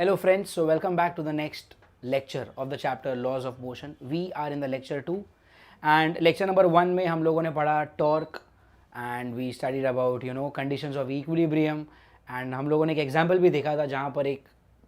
Hello friends, so welcome back to the next lecture of the chapter Laws of Motion. We are in the lecture 2 and lecture number 1 में हम लोगों ने पढ़ा torque and we studied about conditions of equilibrium and हम लोगों ने एक example भी देखा था जहाँ पर एक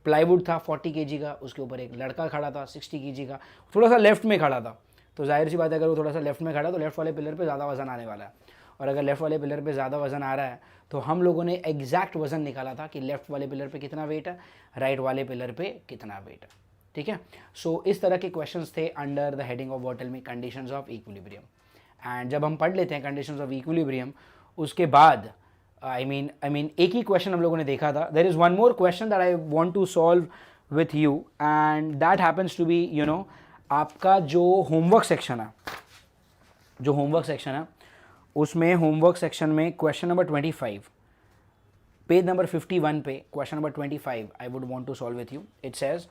प्लाईवुड था 40 kg का, उसके ऊपर एक लड़का खड़ा था 60 kg का, थोड़ा सा लेफ्ट में खड़ा था। तो जाहिर सी बात है अगर वो थोड़ा सा लेफ्ट में खड़ा तो लेफ्ट वाले पिलर पे ज़्यादा वजन आने वाला है, और अगर लेफ़्ट वाले पिलर पे ज़्यादा वज़न आ रहा है तो हम लोगों ने एग्जैक्ट वज़न निकाला था कि लेफ़्ट वाले पिलर पे कितना वेट है, राइट वाले पिलर पे कितना वेट है। ठीक है, सो इस तरह के क्वेश्चंस थे under the heading of what tell me conditions of equilibrium. And जब हम पढ़ लेते हैं कंडीशंस ऑफ इक्विलिब्रियम उसके बाद आई मीन एक ही क्वेश्चन हम लोगों ने देखा था। There is one more question that I want to solve with you and that happens to be आपका जो होमवर्क सेक्शन है उसमें होमवर्क सेक्शन में क्वेश्चन नंबर 25 पेज नंबर 51 पे question number 25 I would want to solve with you. It says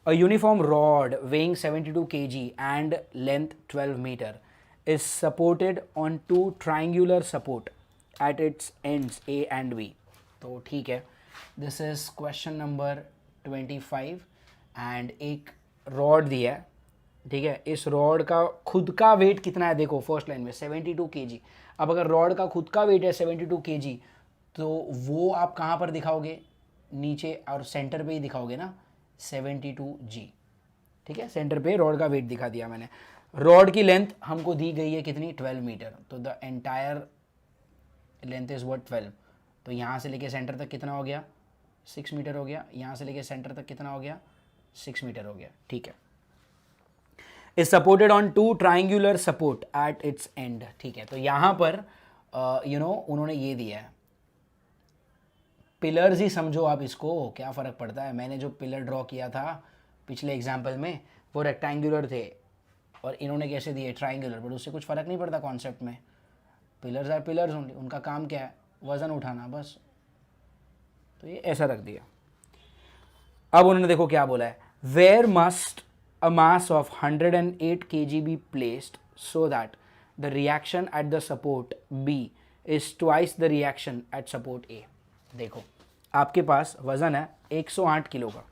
a uniform rod weighing 72 kg and length 12 metre is supported on two triangular support at its ends A and B. तो ठीक है, this is question number 25 and एक rod दिया है। ठीक है, इस rod का खुद का वेट कितना है देखो फर्स्ट लाइन में 72 kg। अब अगर रॉड का खुद का वेट है 72 kg तो वो आप कहाँ पर दिखाओगे, नीचे और सेंटर पे ही दिखाओगे ना 72g। ठीक है, सेंटर पे रॉड का वेट दिखा दिया मैंने। रॉड की लेंथ हमको दी गई है कितनी 12 मीटर, तो the entire length is what 12। तो यहाँ से लेके सेंटर तक कितना हो गया 6 मीटर हो गया, यहाँ से लेके सेंटर तक कितना हो गया 6 मीटर हो गया। ठीक है, is supported on two triangular support at its end. ठीक है, तो यहाँ पर उन्होंने ये दिया है पिलर्स ही समझो आप इसको, क्या फ़र्क पड़ता है। मैंने जो पिलर ड्रॉ किया था पिछले एग्जाम्पल में वो रेक्टेंगुलर थे और इन्होंने कैसे दिए ट्राइंगुलर, बट उससे कुछ फ़र्क नहीं पड़ता कॉन्सेप्ट में। पिलर्स आर पिलर्स ओनली, उनका काम क्या है वज़न उठाना बस। तो ये ऐसा रख दिया। अब उन्होंने देखो क्या बोला है, where must a mass of 108 kg be placed so that the reaction at the support B is twice the reaction at support A। देखो आपके पास वज़न है 108 किलो का,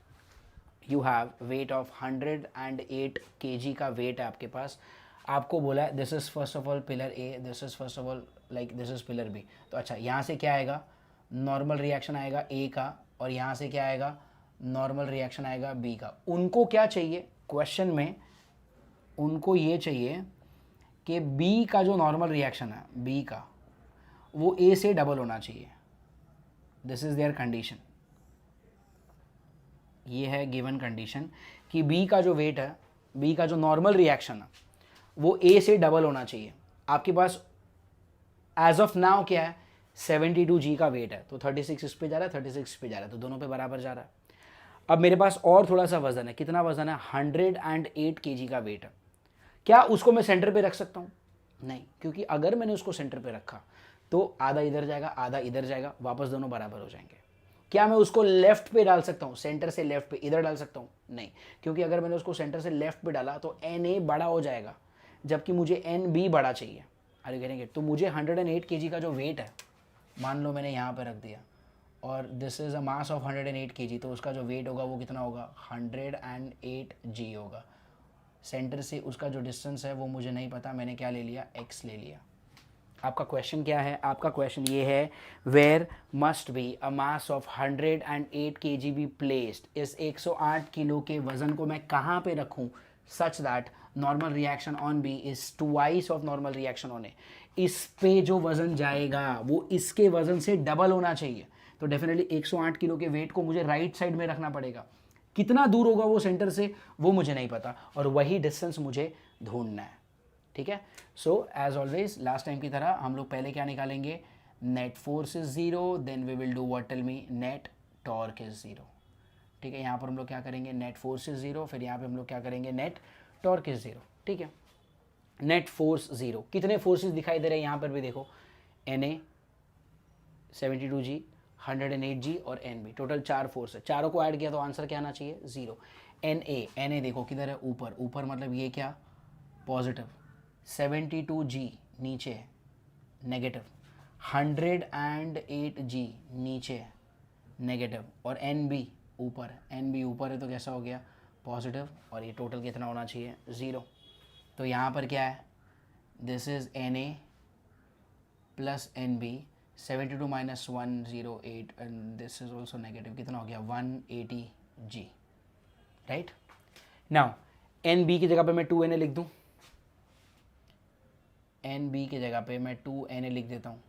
you have weight of 108 kg का वेट है आपके पास। आपको बोला है this is first of all pillar A, this is first of all like this is pillar B. तो अच्छा यहाँ से क्या आएगा नॉर्मल रिएक्शन आएगा ए का, और यहाँ से क्या आएगा नॉर्मल रिएक्शन आएगा बी का। उनको क्या चाहिए क्वेश्चन में, उनको ये चाहिए कि बी का जो नॉर्मल रिएक्शन है बी का वो ए से डबल होना चाहिए। दिस इज़ देयर कंडीशन, ये है गिवन कंडीशन कि बी का जो वेट है, बी का जो नॉर्मल रिएक्शन है वो ए से डबल होना चाहिए। आपके पास एज ऑफ नाउ क्या है 72g का वेट है, तो 36 इस पे जा रहा है 36 इस पे जा रहा है, तो दोनों पे बराबर जा रहा है। अब मेरे पास और थोड़ा सा वजन है, कितना वजन है 108 kg का वेट है। क्या उसको मैं सेंटर पे रख सकता हूँ? नहीं, क्योंकि अगर मैंने उसको सेंटर पे रखा तो आधा इधर जाएगा आधा इधर जाएगा, वापस दोनों बराबर हो जाएंगे। क्या मैं उसको लेफ्ट पे डाल सकता हूँ, सेंटर से लेफ्ट पे इधर डाल सकता हूँ? नहीं, क्योंकि अगर मैंने उसको सेंटर से लेफ्ट पे डाला तो एन ए बड़ा हो जाएगा जबकि मुझे एन बी बड़ा चाहिए। अरे करेंगे तो मुझे 108 kg का जो वेट है मान लो मैंने यहाँ पर रख दिया और this is a mass of 108 kg, तो उसका जो वेट होगा वो कितना होगा 108g होगा। सेंटर से उसका जो डिस्टेंस है वो मुझे नहीं पता, मैंने क्या ले लिया x ले लिया। आपका क्वेश्चन क्या है, आपका क्वेश्चन ये है where must be a mass of 108 kg be placed, इस 108 किलो के वज़न को मैं कहाँ पे रखूँ such that normal reaction on B is twice of normal reaction on A. इस पे जो वज़न जाएगा वो इसके वज़न से डबल होना चाहिए। तो डेफिनेटली 108 किलो के वेट को मुझे राइट साइड में रखना पड़ेगा। कितना दूर होगा वो सेंटर से वो मुझे नहीं पता, और वही डिस्टेंस मुझे ढूंढना है। ठीक है, so as always last time की तरह हम लोग पहले क्या निकालेंगे, net force is zero, then we will do what tell me net torque is zero. ठीक है, यहाँ पर हम लोग क्या करेंगे नेट फोर्स इज जीरो, फिर यहाँ पे हम लोग क्या करेंगे नेट टॉर्क इज जीरो। ठीक है, नेट फोर्स जीरो, कितने फोर्सेस दिखाई दे रहे हैं यहाँ पर भी देखो, एन ए 72g 108g और एन बी, टोटल 4 फोर्स है। चारों को ऐड किया तो आंसर क्या आना चाहिए 0। एन ए देखो किधर है ऊपर, ऊपर मतलब ये क्या पॉजिटिव, 72g नीचे है नेगेटिव, 108g नीचे है नेगेटिव, और एन बी ऊपर, एन बी ऊपर है तो कैसा हो गया पॉजिटिव, और ये टोटल कितना होना चाहिए 0। तो यहाँ पर क्या है, this is N A plus N B, 72 minus 108 and this is also negative, कितना हो गया 180 G, right. Now N B की जगह पे मैं 2 एन ए लिख दूँ, एन बी की जगह पे मैं 2 एन ए लिख देता हूँ,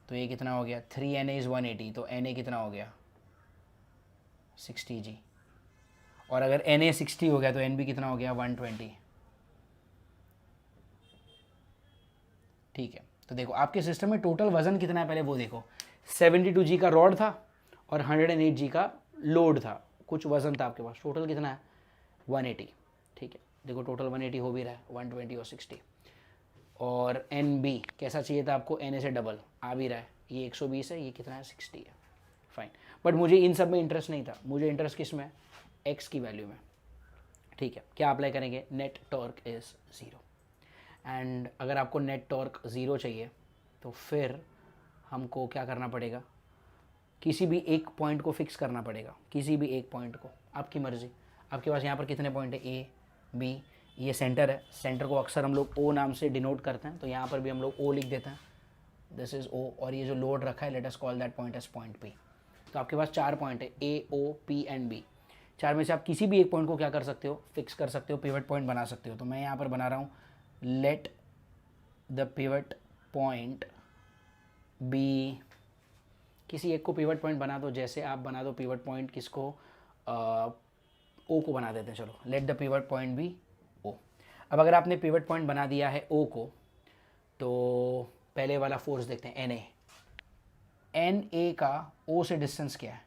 तो ये कितना हो गया 3 एन ए इज़ 180, तो एन ए कितना हो गया 60 जी, और अगर एन ए 60 हो गया तो एन बी कितना हो गया 120। ठीक है, तो देखो आपके सिस्टम में टोटल वजन कितना है पहले वो देखो, 72 जी का रॉड था और 108 जी का लोड था, कुछ वजन था आपके पास, टोटल कितना है 180। ठीक है, देखो टोटल 180 हो भी रहा है, 120 और 60। और एन बी कैसा चाहिए था आपको, एन ए से डबल आ भी रहा है, ये 120 है, ये कितना है 60 है, फाइन। बट मुझे इन सब में इंटरेस्ट नहीं था, मुझे इंटरेस्ट किस में, एक्स की वैल्यू में। ठीक है, क्या अप्लाई करेंगे, नेट टॉर्क इज़ 0। एंड अगर आपको नेट टॉर्क 0 चाहिए तो फिर हमको क्या करना पड़ेगा, किसी भी एक पॉइंट को फिक्स करना पड़ेगा, किसी भी एक पॉइंट को, आपकी मर्ज़ी। आपके पास यहाँ पर कितने पॉइंट है, ए बी, ये सेंटर है, सेंटर को अक्सर हम लोग ओ नाम से डिनोट करते हैं, तो यहाँ पर भी हम लोग ओ लिख देते हैं, दिस इज़ ओ, और ये जो लोड रखा है let us call that point as point P. तो आपके पास 4 पॉइंट है, A O P and B, 4 में से आप किसी भी एक पॉइंट को क्या कर सकते हो, फिक्स कर सकते हो, पिवट पॉइंट बना सकते हो। तो मैं यहाँ पर बना रहा हूँ, let the pivot point B, किसी एक को पिवट पॉइंट बना दो, जैसे आप बना दो पिवट पॉइंट किसको, ओ को बना देते हैं, चलो let the pivot point B O. अब अगर आपने पिवट पॉइंट बना दिया है ओ को, तो पहले वाला फोर्स देखते हैं, एन ए, एन ए का ओ से डिस्टेंस क्या है,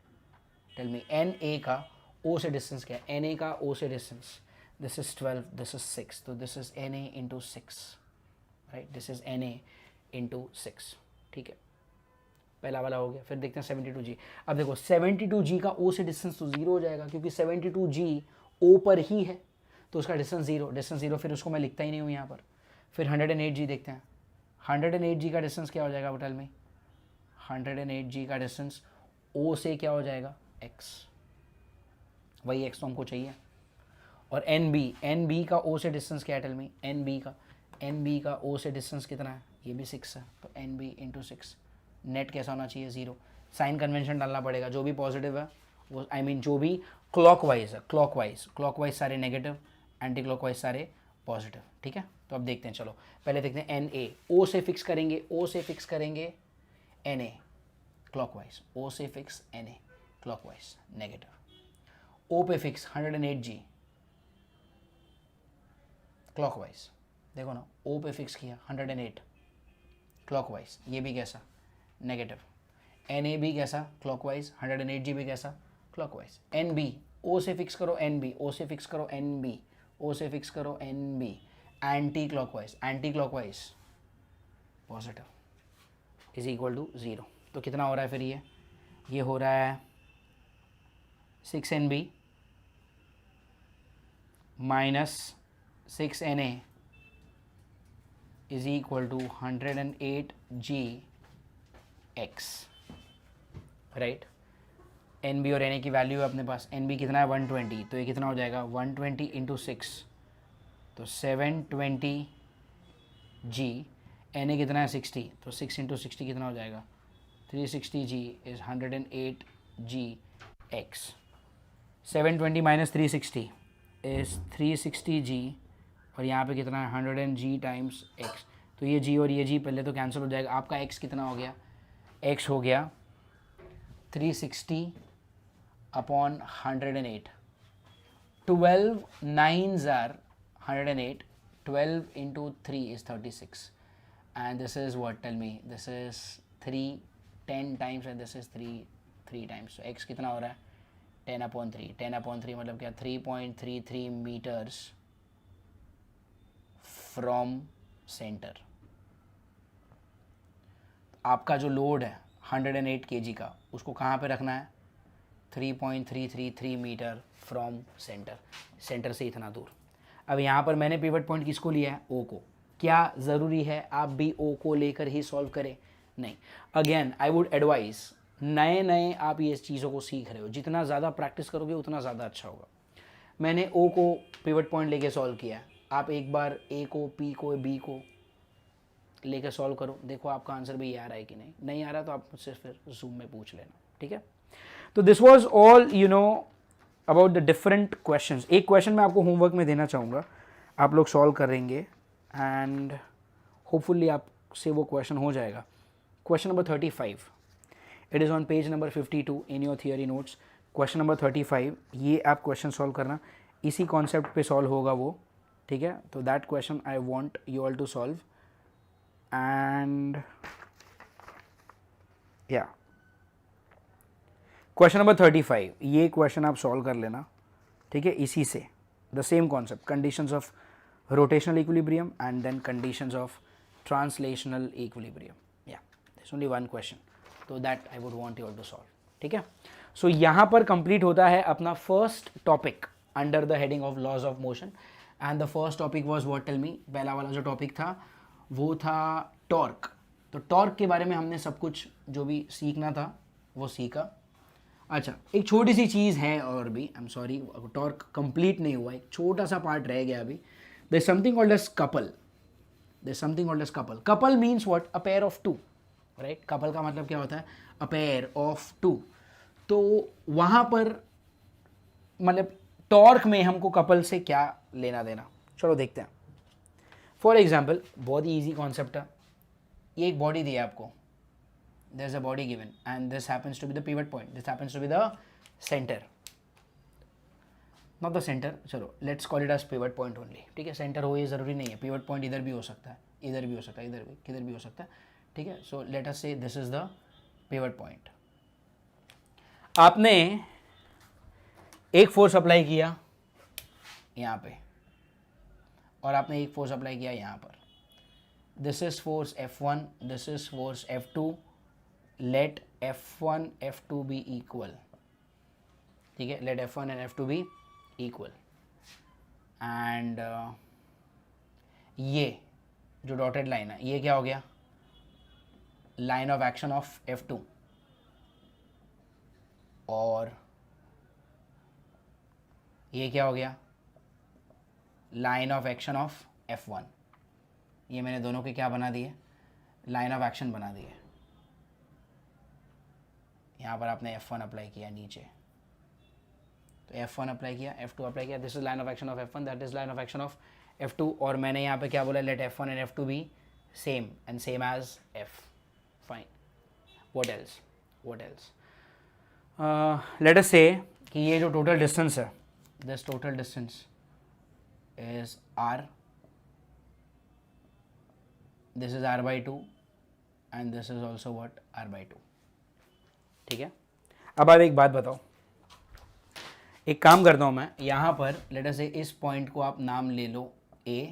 टेल मी, एन ए का ओ से डिस्टेंस क्या है, एन ए का ओ से distance, this is 12, this is 6, तो this is N A into 6, right, this is N A into 6। ठीक है, पहला वाला हो गया। फिर देखते हैं 72 जी। अब देखो 72 जी का ओ से डिस्टेंस तो 0 हो जाएगा, क्योंकि 72 जी ओ पर ही है, तो उसका डिस्टेंस 0, डिस्टेंस 0, फिर उसको मैं लिखता ही नहीं हूँ यहाँ पर। फिर 108 जी देखते हैं, 108 जी का डिस्टेंस क्या हो जाएगा बटल में, 108 जी का डिस्टेंस ओ से क्या हो जाएगा, x, वही x तो हमको चाहिए। और एन बी का ओ से डिस्टेंस क्या है, टेल मी, एन बी का ओ से डिस्टेंस कितना है, ये भी 6 है, तो एन बी इंटू 6, नेट कैसा होना चाहिए 0। साइन कन्वेंशन डालना पड़ेगा, जो भी पॉजिटिव है वो, आई मीन जो भी क्लॉकवाइज है, क्लॉकवाइज सारे नेगेटिव, एंटी क्लॉकवाइज सारे पॉजिटिव। ठीक है, तो अब देखते हैं, चलो पहले देखते हैं एन ए, ओ से फिक्स करेंगे, ओ से फिक्स करेंगे एन ए क्लॉकवाइज, ओ से fix N A clockwise negative, O पे फिक्स 108 जी क्लॉकवाइज, देखो ना ओ पे फिक्स किया 108 क्लॉकवाइज, ये भी कैसा नेगेटिव, एन ए भी कैसा क्लॉकवाइज, 108 जी भी कैसा क्लॉकवाइज, एन बी ओ से फिक्स करो एन बी, ओ से फिक्स करो एन बी, ओ से फिक्स करो N B, anti clockwise positive is equal to 0। तो कितना हो रहा है फिर ये हो रहा है 6 N B minus 6 N A is equal to 108 G X, right. N B और एन ए की वैल्यू है अपने पास, एन बी कितना है 120, तो ये कितना हो जाएगा 120 इंटू 6, तो 720 जी, एन ए कितना है 60, तो 6 इंटू 60 कितना हो जाएगा 360 G is 108 G X, 720 minus 360 is 360 G, और यहाँ पे कितना है 100 जी टाइम्स एक्स, तो ये जी और ये जी पहले तो कैंसिल हो जाएगा, आपका एक्स कितना हो गया, एक्स हो गया 360 upon 108, 12 9s are 108, 12 into 3 is 36, and this is what, tell me, this is 3 10 times and this is 3 times, so x कितना हो रहा है 10 upon 3, 10 upon 3 मतलब क्या 3.33 meters from center। आपका जो लोड है 108 kg का, उसको कहाँ पे रखना है 3.333 मीटर फ्रॉम सेंटर से इतना दूर। अब यहाँ पर मैंने पिवट पॉइंट किसको लिया है, ओ को। क्या ज़रूरी है आप भी ओ को लेकर ही सॉल्व करें, नहीं। अगेन आई वुड एडवाइस नए नए आप ये चीज़ों को सीख रहे हो, जितना ज़्यादा प्रैक्टिस करोगे उतना ज़्यादा अच्छा होगा। मैंने ओ को पिवट पॉइंट लेके सॉल्व किया है, आप एक बार ए को, पी को, बी को लेकर सॉल्व करो, देखो आपका आंसर भी आ रहा है कि नहीं। नहीं आ रहा तो आप मुझसे फिर जूम में पूछ लेना, ठीक है। तो this was all you know about the different question. एक क्वेश्चन मैं आपको होमवर्क में देना चाहूँगा, आप लोग सॉल्व करेंगे एंड होपफुली आपसे वो क्वेश्चन हो जाएगा। Question number 35, it is on page number 52 in your theory notes. Question number 35, ये आप क्वेश्चन सॉल्व करना, इसी कॉन्सेप्ट पे सॉल्व होगा वो, ठीक है। तो that question I want you all to solve and या क्वेश्चन नंबर 35, ये क्वेश्चन आप सॉल्व कर लेना, ठीक है। इसी से the same concept, conditions of rotational equilibrium and then conditions of translational equilibrium, या दिस ओनली वन क्वेश्चन, तो that I would want you all to solve, ठीक है। सो यहाँ पर कंप्लीट होता है अपना first topic under the heading of laws of motion and the first topic was what, tell me. पहला वाला जो टॉपिक था वो था टॉर्क। तो टॉर्क के बारे में हमने सब कुछ जो भी सीखना था वो सीखा। अच्छा, एक छोटी सी चीज़ है और भी, I am sorry, torque complete नहीं हुआ, एक छोटा सा पार्ट रह गया अभी। There is something called as couple, there is something called as couple. Couple means what, a pair of two, right. Couple का मतलब क्या होता है, अ पेयर ऑफ टू। तो वहाँ पर मतलब टॉर्क में हमको कपल से क्या लेना देना, चलो देखते हैं। फॉर एग्जाम्पल, बहुत ही ईजी कॉन्सेप्ट है, ये एक बॉडी दी है आपको, there is a body given and this happens to be the pivot point, this happens to be the center, not the center, चलो let's call it as pivot point only, ठीक है। center हो ये ज़रूरी नहीं है, pivot point इधर भी हो सकता है, इधर भी हो सकता है, इधर भी, किधर भी हो सकता है, ठीक है। so let us say this is the pivot point। आपने एक फोर्स अप्लाई किया यहाँ पे और आपने एक फोर्स अप्लाई किया यहाँ पर, this is force F1, this is force F2, let F1 F2 be equal, ठीक है। let F1 and F2 be equal and ये जो डॉटेड लाइन है ये क्या हो गया, line of action of F2, और ये क्या हो गया, line of action of F1। ये मैंने दोनों के क्या बना दिए, लाइन ऑफ एक्शन बना दिए। यहाँ पर आपने F1 अप्लाई किया नीचे, तो F1 अप्लाई किया, F2 अप्लाई किया, this is line of action of F1, that is line of action of F2, और मैंने यहाँ पे क्या बोला, let F1 and F2 be same and same as F, fine. What else, what else, let us say कि ये जो total distance है, this total distance is R, this is R/2 and this is also what, R/2, ठीक है। अब आप एक बात बताओ, एक काम करता हूँ मैं यहाँ पर, लेट अस से इस पॉइंट को आप नाम ले लो A,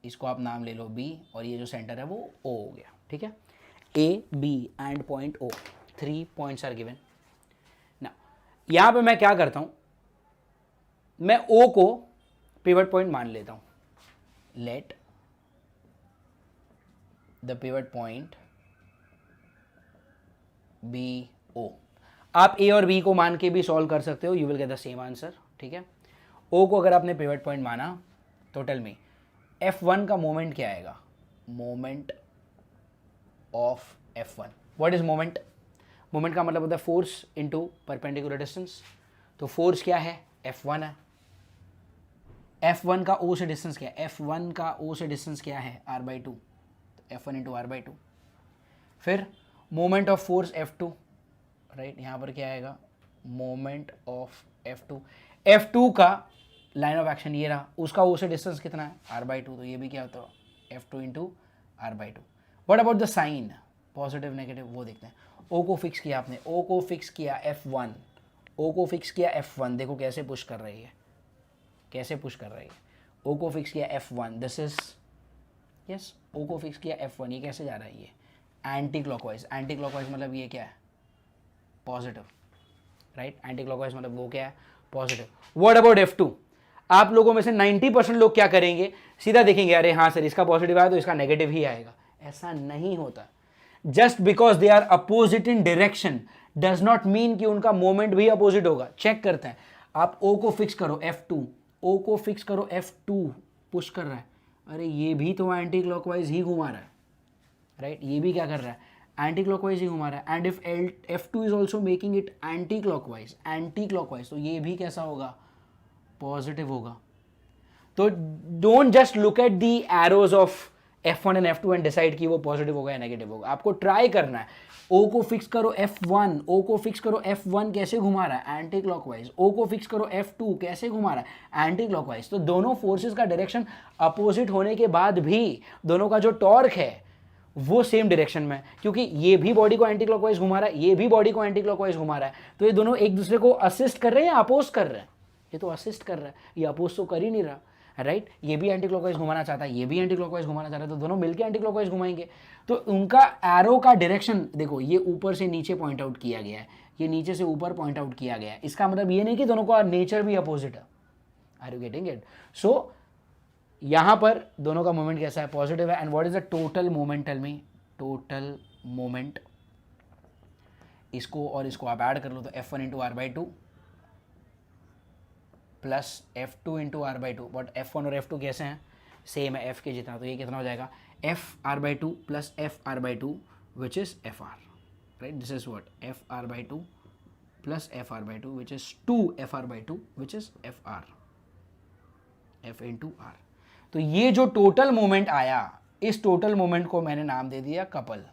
इसको आप नाम ले लो B, और ये जो सेंटर है वो O हो गया, ठीक है। A, B and point O, 3 points are given. ना यहाँ पे मैं क्या करता हूँ, मैं O को पिवट पॉइंट मान लेता हूँ, let the pivot point be O। आप A और B को मान के भी सॉल्व कर सकते हो, you will get the same answer, ठीक है। O को अगर आपने पिवट पॉइंट माना तो टेल मी F1 का मोमेंट क्या आएगा, moment of F1। What is moment, moment का मतलब होता है फोर्स इनटू परपेंडिकुलर डिस्टेंस। तो फोर्स क्या है, F1 है। F1 का O से डिस्टेंस क्या है, F1 का O से डिस्टेंस क्या है, R/2, F1 इंटू R/2। फिर moment of force F2, right, यहाँ पर क्या आएगा, मोमेंट ऑफ F2। F2 का लाइन ऑफ एक्शन ये रहा, उसका O से डिस्टेंस कितना है, R/2, तो ये भी क्या होता है, F2 into R/2। What about the sign, positive negative, वो देखते हैं। O को फिक्स किया आपने, O को फिक्स किया F1, O को फिक्स किया F1, देखो कैसे पुश कर रही है, कैसे पुश कर रही है। O को फिक्स किया F1, this is yes, O को फिक्स किया F1, ये कैसे जा रहा है, ये एंटी क्लॉकवाइज। एंटी क्लॉकवाइज मतलब ये क्या है, पॉजिटिव, राइट। एंटी क्लॉकवाइज मतलब वो क्या है, पॉजिटिव। व्हाट अबाउट F2, आप लोगों में से 90% लोग क्या करेंगे, सीधा देखेंगे, अरे हाँ सर इसका पॉजिटिव आया तो इसका नेगेटिव ही आएगा। ऐसा नहीं होता, just because they are opposite in direction does not mean कि उनका मोमेंट भी अपोजिट होगा। चेक करते हैं, आप O को फिक्स करो F2, O को फिक्स करो F2, पुश कर रहा है, अरे ये भी तो एंटी क्लॉकवाइज ही घुमा रहा है, राइट, ये भी क्या कर रहा है, एंटी क्लॉकवाइज ही घुमा रहा है। And if F2 is also making it anti clockwise, तो ये भी कैसा होगा, पॉजिटिव होगा। तो don't just look at the arrows of F1 and F2 and decide कि वो पॉजिटिव होगा या नेगेटिव होगा। आपको ट्राई करना है, O को फिक्स करो F1, O को फिक्स करो F1 कैसे घुमा रहा है, एंटी क्लॉकवाइज। O को फिक्स करो F2 कैसे घुमा रहा है, एंटी क्लॉकवाइज। तो दोनों फोर्सेस का डायरेक्शन अपोजिट होने के बाद भी दोनों का जो टॉर्क है वो सेम डायरेक्शन में, क्योंकि ये भी बॉडी को एंटी क्लॉकवाइज घुमा रहा है, ये भी बॉडी को एंटी क्लॉकवाइज घुमा रहा है। तो ये दोनों एक दूसरे को असिस्ट कर रहे हैं या अपोज कर रहे हैं, ये तो असिस्ट कर रहा है, ये अपोज तो कर ही नहीं रहा, राइट। ये भी एंटी क्लॉकवाइज घुमाना चाहता है, ये भी एंटी क्लॉकवाइज घुमाना चाहता है, तो दोनों मिलकर एंटी क्लॉकवाइज घुमाएंगे। तो उनका एरो का डायरेक्शन देखो, ये ऊपर से नीचे पॉइंट आउट किया गया है, ये नीचे से ऊपर पॉइंट आउट किया गया है। इसका मतलब ये नहीं कि दोनों का नेचर भी अपोजिट है। Are you getting it? So यहां पर दोनों का मोमेंट कैसा है, पॉजिटिव है। And what is the total moment, tell me, total moment. इसको और इसको आप ऐड कर लो तो F1 into R by two plus F2 into R by two. But F1 और F2 कैसे हैं, सेम है, F के जितना। तो ये कितना हो जाएगा, F R by two plus F R by two which is F R, right. This is what, F R by two plus F R by two which is 2 F R by two which is F R, F into R. तो ये जो total moment आया, इस total moment को मैंने नाम दे दिया couple.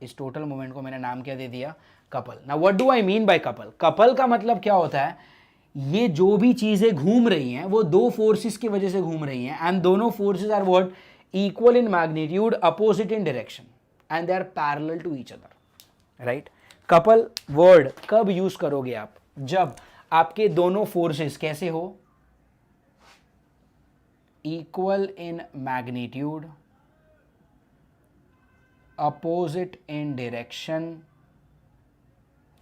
इस टोटल मोमेंट को मैंने नाम क्या दे दिया, couple. Now what do I mean by couple? Couple का मतलब क्या होता है, ये जो भी चीजें घूम रही हैं वो दो फोर्सेस की वजह से घूम रही हैं, एंड दोनों forces are what, equal in magnitude, opposite in direction, and they are parallel to each other, right. Couple word कब यूज करोगे आप, जब आपके दोनों फोर्सेस कैसे हो, equal in magnitude, opposite in direction,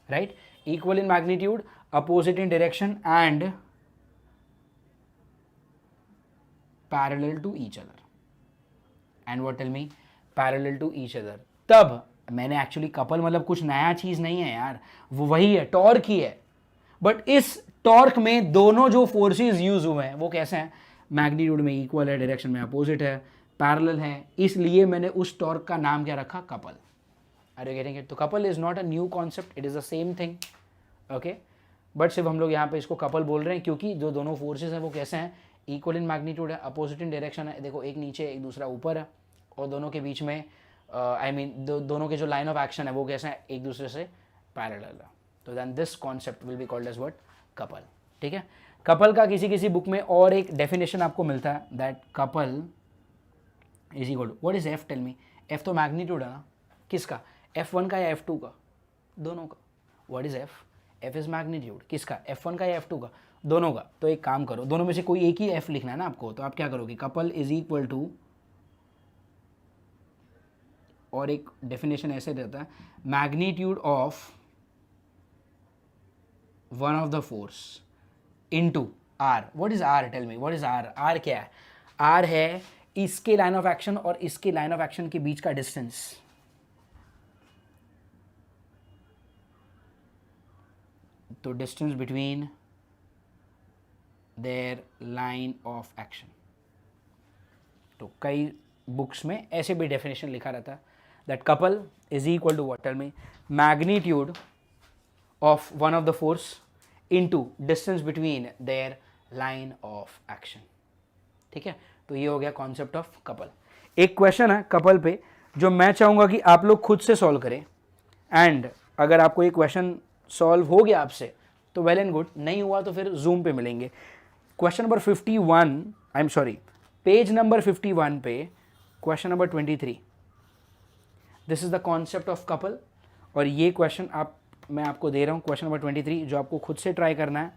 right, equal in magnitude, opposite in direction and parallel to each other. And what, tell me, parallel to each other। तब मैंने एक्चुअली कपल मतलब कुछ नया चीज नहीं है यार, वो वही है, टॉर्क ही है। बट इस टॉर्क में दोनों जो फोर्सेस यूज हुए हैं वो कैसे हैं, मैग्नीट्यूड में इक्वल है, डायरेक्शन में अपोजिट है, पैरेलल है, इसलिए मैंने उस टॉर्क का नाम क्या रखा, couple. Are you getting it? तो couple is not a new concept, it is the same thing, okay. But सिर्फ हम लोग यहाँ पे इसको कपल बोल रहे हैं क्योंकि जो दोनों फोर्सेस हैं वो कैसे हैं, इक्वल इन मैग्नीट्यूड है, अपोजिट इन डायरेक्शन है। देखो, एक नीचे एक दूसरा ऊपर है, और दोनों के बीच में दोनों के जो लाइन ऑफ एक्शन है वो कैसे हैं, एक दूसरे से पैरेलल है। तो then this concept will be called as what, couple. ठीक है। कपल का किसी किसी बुक में और एक डेफिनेशन आपको मिलता है, that couple is equal to, what is F, tell me. F तो मैग्नीट्यूड है ना, किसका, F1 का या F2 का, दोनों का। What is F, F is magnitude, किसका, F1 का या F2 का, दोनों का। तो एक काम करो, दोनों में से कोई एक ही F लिखना है ना आपको, तो आप क्या करोगे, कपल इज इक्वल टू, और एक डेफिनेशन ऐसे रहता है, magnitude of one of the force into R. What is R, tell me, what is R. R क्या है, आर है इसके लाइन ऑफ एक्शन और इसके लाइन ऑफ एक्शन के बीच का डिस्टेंस। तो distance between their line of action. तो कई बुक्स में ऐसे भी डेफिनेशन लिखा रहता है, that couple is equal to what, tell me, magnitude of one of the force into distance between their line of action. ठीक है, तो ये हो गया कॉन्सेप्ट ऑफ कपल। एक क्वेश्चन है कपल पे जो मैं चाहूंगा कि आप लोग खुद से सॉल्व करें, एंड अगर आपको ये क्वेश्चन सॉल्व हो गया आपसे तो वेल एंड गुड, नहीं हुआ तो फिर जूम पे मिलेंगे। Question number 51, I am sorry, page number 51 पे question number 23, this is the concept of couple. और ये क्वेश्चन मैं आपको दे रहा हूँ, क्वेश्चन नंबर 23, जो आपको खुद से ट्राई करना है,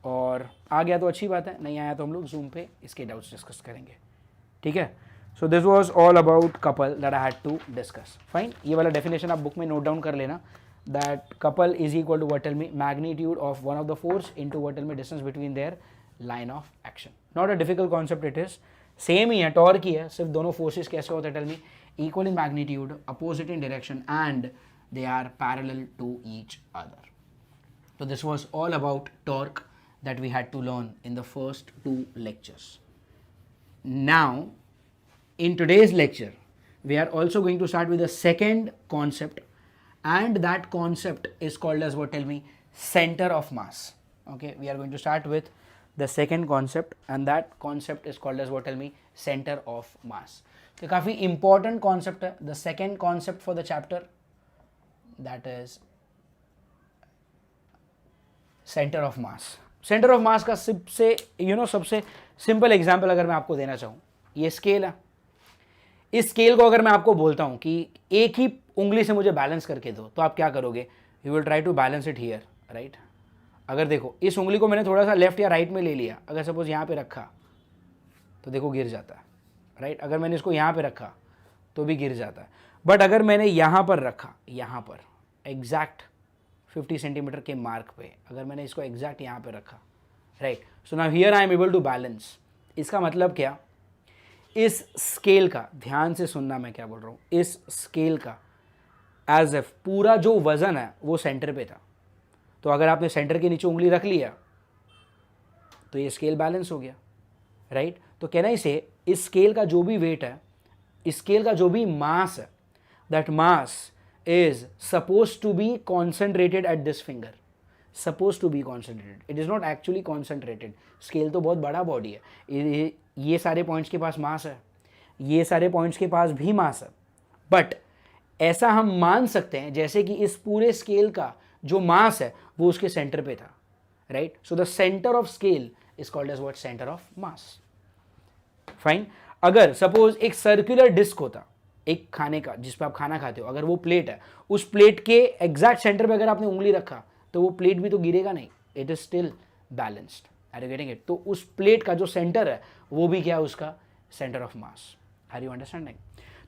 और आ गया तो अच्छी बात है, नहीं आया तो हम लोग जूम पे इसके डाउट्स डिस्कस करेंगे। ठीक है, so this was all about couple that I had to discuss. Fine, ये वाला डेफिनेशन आप बुक में नोट डाउन कर लेना, that couple is equal to what, tell me, magnitude of one of the force into what, tell me, distance between their line of action. Not a difficult concept, it is same ही है, torque ही है, सिर्फ दोनों forces कैसे होते हैं, tell me, equal in magnitude, opposite in direction, and they are parallel to each other. So this was all about torque that we had to learn in the first 2 lectures. Now, in today's lecture, we are also going to start with the second concept, and that concept is called as what? Tell me. Center of mass. Okay, we are going to start with the second concept, and that concept is called as what? Tell me. Center of mass. तो काफ़ी important concept है. The second concept for the chapter, that is center of mass. Center of mass का सबसे सबसे simple example अगर मैं आपको देना चाहूँ, ये स्केल है. इस स्केल को अगर मैं आपको बोलता हूँ कि एक ही उंगली से मुझे बैलेंस करके दो, तो आप क्या करोगे? You will try to balance it here, right? अगर देखो इस उंगली को मैंने थोड़ा सा लेफ्ट या राइट में ले लिया, अगर सपोज यहाँ पे रखा तो देखो गिर जाता है, राइट? अगर मैंने इसको यहाँ पे रखा तो भी गिर जाता है. बट अगर मैंने यहाँ पर रखा, यहाँ पर एग्जैक्ट 50 सेंटीमीटर के मार्क पे अगर मैंने इसको एग्जैक्ट यहाँ पे रखा, right? So now here I am able to balance. इसका मतलब क्या? इस स्केल का, ध्यान से सुनना मैं क्या बोल रहा हूँ, इस स्केल का एज एफ पूरा जो वजन है वो सेंटर पे था. तो अगर आपने सेंटर के नीचे उंगली रख लिया तो ये स्केल बैलेंस हो गया, राइट? तो कहना इसे, इस स्केल का जो भी वेट है, इस स्केल का जो भी मास है, that mass is supposed to be concentrated at this finger. Supposed to be concentrated. It is not actually concentrated. Scale तो बहुत बड़ा बॉडी है. ये सारे पॉइंट्स के पास मास है, ये सारे पॉइंट्स के पास भी मास है. बट ऐसा हम मान सकते हैं जैसे कि इस पूरे स्केल का जो मास है वो उसके सेंटर पे था, right? So the centre of scale is called as what? Centre of mass. Fine. अगर सपोज एक सर्कुलर डिस्क होता, एक खाने का जिस पे आप खाना खाते हो, अगर वो प्लेट है, उस प्लेट के एग्जैक्ट सेंटर पे अगर आपने उंगली रखा तो वो प्लेट भी तो गिरेगा नहीं. It is still balanced. Are you getting it? तो उस प्लेट का जो सेंटर है वो भी क्या है? उसका centre of mass. Are you understanding?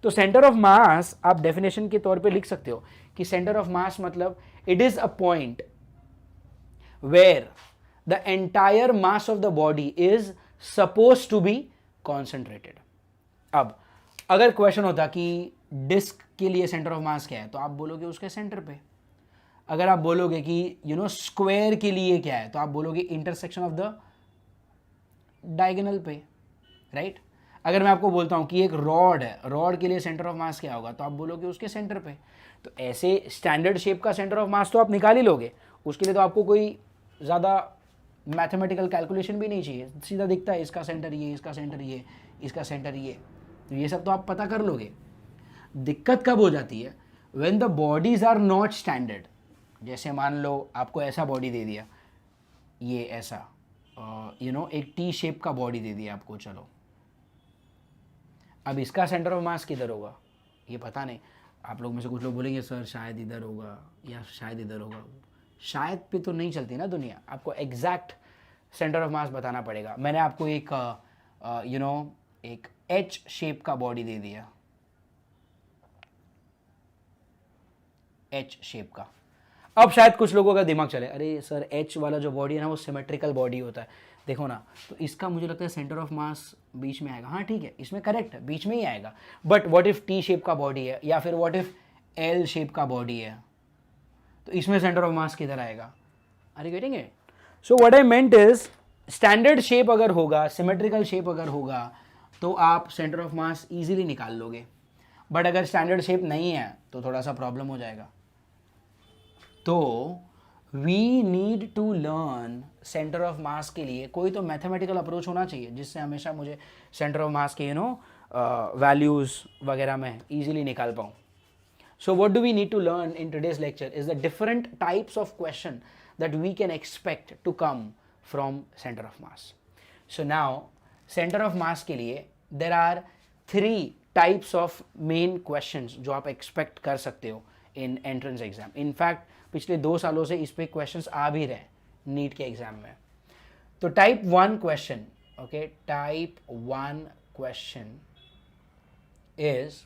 तो सेंटर ऑफ मास आप डेफिनेशन के तौर पे लिख सकते हो कि सेंटर ऑफ मास मतलब it is a point where the entire mass of the body is suppose to be concentrated. अब अगर क्वेश्चन होता कि डिस्क के लिए सेंटर ऑफ मास क्या है, तो आप बोलोगे उसके सेंटर पे. अगर आप बोलोगे कि स्क्वायर के लिए क्या है, तो आप बोलोगे इंटरसेक्शन ऑफ द डायगोनल पे, राइट? अगर मैं आपको बोलता हूँ कि एक रॉड है, रॉड के लिए सेंटर ऑफ मास क्या होगा, तो आप बोलोगे उसके सेंटर पे. तो ऐसे स्टैंडर्ड शेप का सेंटर ऑफ मास तो आप निकाल ही लोगे. उसके लिए तो आपको कोई ज़्यादा मैथमेटिकल कैलकुलेशन भी नहीं चाहिए. सीधा दिखता है इसका सेंटर ये, इसका सेंटर ये, इसका सेंटर ये. तो ये सब तो आप पता कर लोगे. दिक्कत कब हो जाती है? When the bodies are not standard. जैसे मान लो आपको ऐसा बॉडी दे दिया, ये ऐसा एक टी शेप का बॉडी दे दिया आपको. चलो, अब इसका सेंटर ऑफ मास किधर होगा ये पता नहीं. आप लोग में से कुछ लोग बोलेंगे सर शायद इधर होगा या शायद इधर होगा. शायद पे तो नहीं चलती ना दुनिया. आपको एग्जैक्ट सेंटर ऑफ मास बताना पड़ेगा. मैंने आपको एक एक एच शेप का बॉडी दे दिया, एच शेप का. अब शायद कुछ लोगों का दिमाग चले, अरे सर एच वाला जो बॉडी है ना वो सिमेट्रिकल बॉडी होता है, देखो ना. तो इसका मुझे लगता है सेंटर ऑफ मास बीच में आएगा. हाँ ठीक है, इसमें करेक्ट है, बीच में ही आएगा. But what if T shape का बॉडी है, या फिर व्हाट इफ एल शेप का बॉडी है, तो इसमें सेंटर ऑफ मास किधर आएगा? Are you getting it? So what I meant is, standard shape अगर होगा, सिमेट्रिकल शेप अगर होगा, तो आप सेंटर ऑफ मास इजीली निकाल लोगे. बट अगर स्टैंडर्ड शेप नहीं है तो थोड़ा सा प्रॉब्लम हो जाएगा. तो we need to learn centre of mass के लिए कोई तो मैथमेटिकल अप्रोच होना चाहिए जिससे हमेशा मुझे सेंटर ऑफ मास के वैल्यूज़ वगैरह मैं इजीली निकाल पाऊँ. So what do we need to learn in today's lecture is the different types of question that we can expect to come from centre of mass. So now centre of mass के लिए there are 3 types of main questions जो आप expect कर सकते हो इन entrance exam. In fact पिछले 2 सालों से इस पे क्वेश्चंस आ भी रहे नीट के एग्जाम में. तो type 1 question, okay, type 1 question is